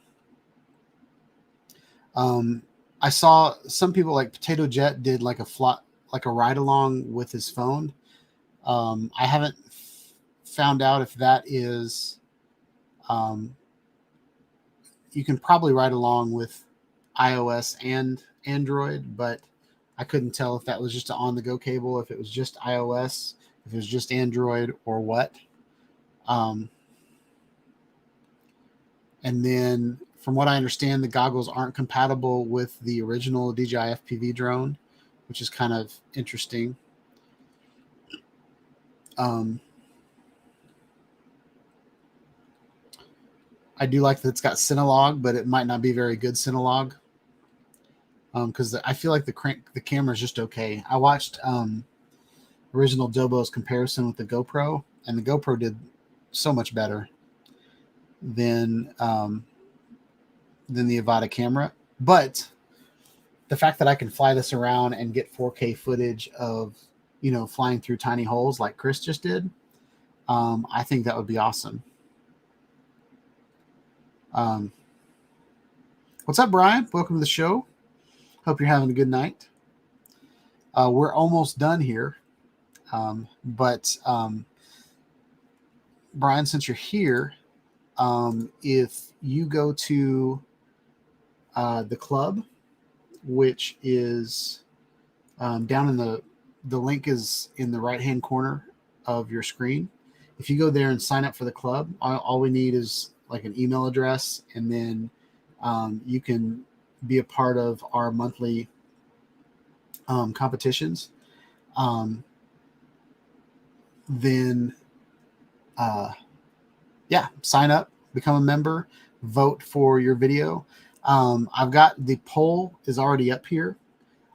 I saw some people like Potato Jet did like a ride along with his phone. I haven't found out if that is. You can probably ride along with iOS and Android, but I couldn't tell if that was just an on-the-go cable, if it was just iOS, if it was just Android, or what. And then, from what I understand, the goggles aren't compatible with the original DJI FPV drone, which is kind of interesting. I do like that it's got Cinelog, but it might not be very good Cinelog. Because I feel like the camera is just okay. I watched Original Dobo's comparison with the GoPro, and the GoPro did so much better than the Avata camera. But the fact that I can fly this around and get 4K footage of, flying through tiny holes like Chris just did, I think that would be awesome. What's up, Brian? Welcome to the show. Hope you're having a good night. We're almost done here. But Brian, since you're here, if you go to the club, which is down in the link is in the right-hand corner of your screen. If you go there and sign up for the club, all we need is like an email address, and then you can be a part of our monthly competitions. Then sign up, become a member, vote for your video. I've got the poll is already up here.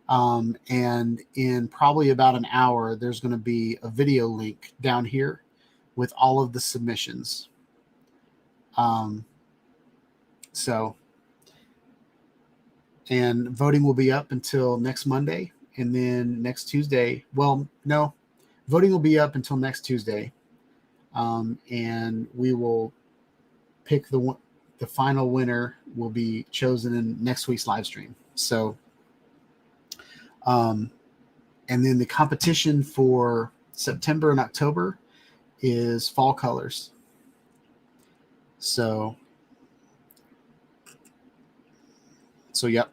And in probably about an hour, there's going to be a video link down here with all of the submissions. And voting will be up until next Monday, and then next Tuesday. Well, no, voting will be up until next Tuesday. And we will pick the final winner will be chosen in next week's live stream. So, and then the competition for September and October is fall colors. So yep.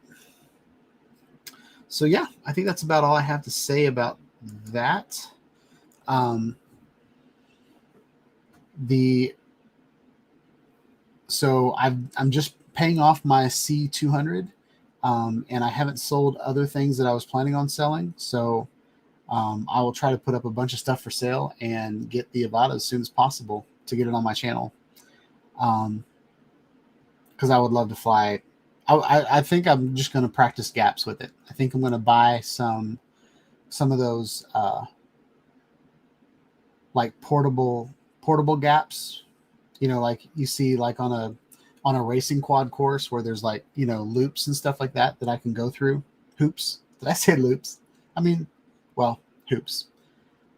So yeah, I think that's about all I have to say about that. So I'm just paying off my C200, and I haven't sold other things that I was planning on selling. So I will try to put up a bunch of stuff for sale and get the Avata as soon as possible to get it on my channel. Because I would love to fly. I think I'm just going to practice gaps with it. I think I'm going to buy some of those like portable gaps, like you see like on a racing quad course where there's like, loops and stuff like that I can go through. Hoops. Did I say loops? I mean, well, hoops.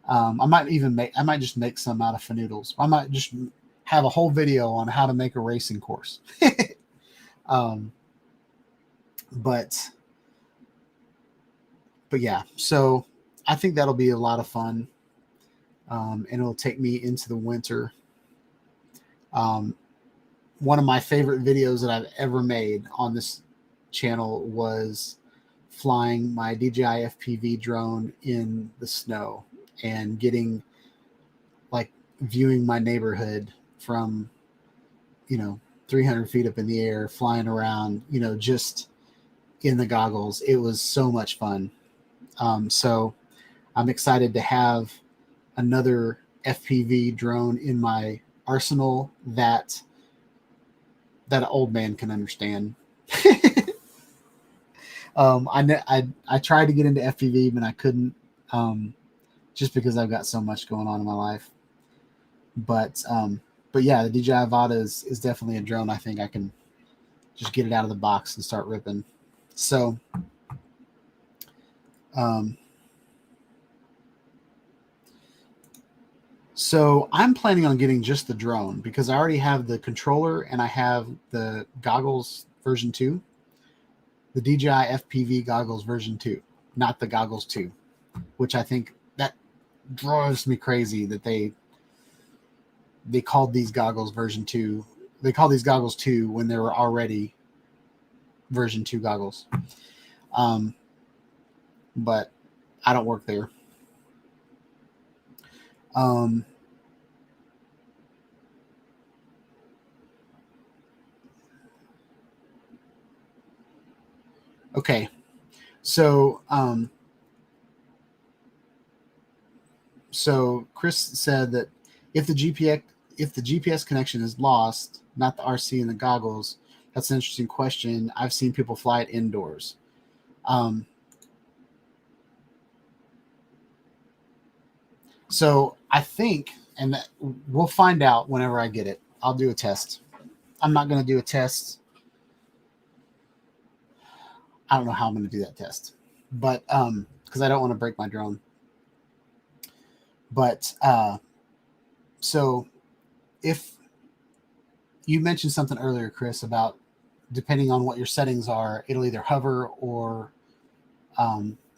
I might just make some out of Fanoodles. I might just have a whole video on how to make a racing course. But yeah, so I think that'll be a lot of fun. And it'll take me into the winter. One of my favorite videos that I've ever made on this channel was flying my DJI FPV drone in the snow and viewing my neighborhood from, 300 feet up in the air, flying around, just in the goggles. It was so much fun. So I'm excited to have another FPV drone in my arsenal that an old man can understand. I tried to get into FPV, but I couldn't, just because I've got so much going on in my life. But yeah, the DJI Avata is definitely a drone. I think I can just get it out of the box and start ripping. So, so I'm planning on getting just the drone because I already have the controller and I have the goggles version 2, the DJI FPV goggles version 2, not the goggles 2, which I think that drives me crazy that they called these goggles version 2. They called these goggles 2 when they were already version 2 goggles. But I don't work there. Okay. So Chris said that if the if the GPS connection is lost, not the RC and the goggles, that's an interesting question. I've seen people fly it indoors. So I think, and we'll find out whenever I get it. I'll do a test. I'm not going to do a test. I don't know how I'm going to do that test, but because I don't want to break my drone. But so if you mentioned something earlier, Chris, about depending on what your settings are, it'll either hover or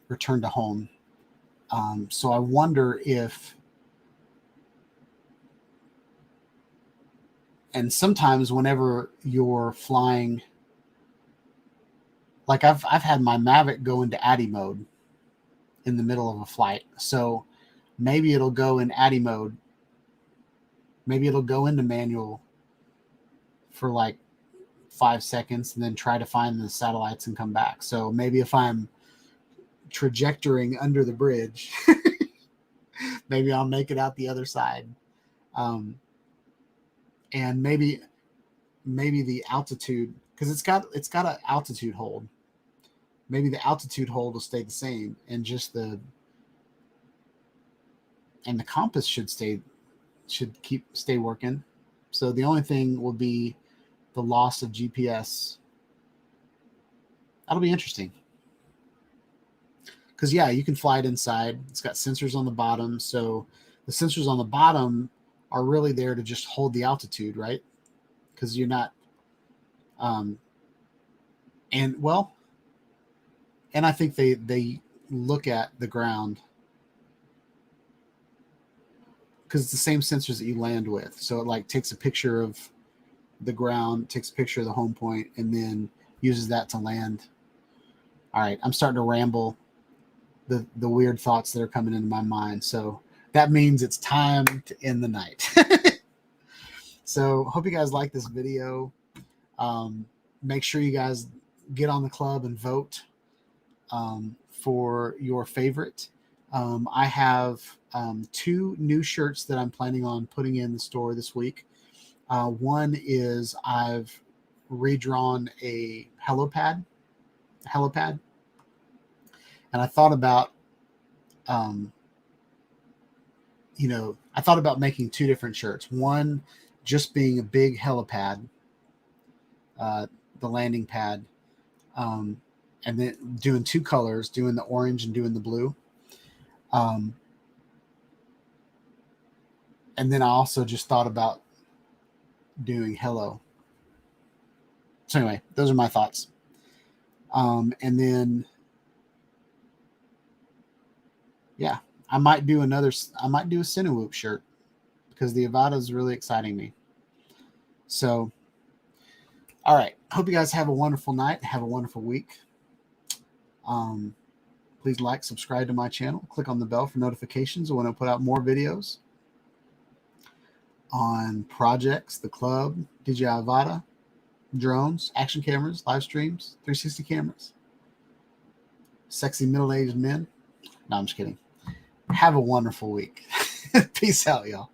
return to home. So I wonder if, and sometimes whenever you're flying, like I've had my Mavic go into ADI mode in the middle of a flight. So maybe it'll go in ADI mode. Maybe it'll go into manual for like 5 seconds and then try to find the satellites and come back. So maybe if I'm trajectorying under the bridge, maybe I'll make it out the other side. And maybe the altitude, because it's got an altitude hold. Maybe the altitude hold will stay the same, and just the compass should stay working. So the only thing will be the loss of GPS. That'll be interesting. Because yeah, you can fly it inside. It's got sensors on the bottom. So the sensors on the bottom are really there to just hold the altitude, right? Because you're not, and I think they look at the ground because it's the same sensors that you land with. So it like takes a picture of the ground, takes a picture of the home point, and then uses that to land. All right, I'm starting to ramble the weird thoughts that are coming into my mind. So that means it's time to end the night. So hope you guys like this video. Make sure you guys get on the club and vote for your favorite. I have 2 new shirts that I'm planning on putting in the store this week. One is I've redrawn a helipad, and I thought about, I thought about making 2 different shirts. One just being a big helipad, the landing pad, and then doing 2 colors, doing the orange and doing the blue. And then I also just thought about doing hello. So anyway, those are my thoughts. And then, yeah, I might do a Cinewhoop shirt because the Avata is really exciting me. So, all right. Hope you guys have a wonderful night. Have a wonderful week. Please like, subscribe to my channel. Click on the bell for notifications when I put out more videos on projects, the club, DJI Avata, drones, action cameras, live streams, 360 cameras, sexy middle-aged men. No, I'm just kidding. Have a wonderful week. Peace out, y'all.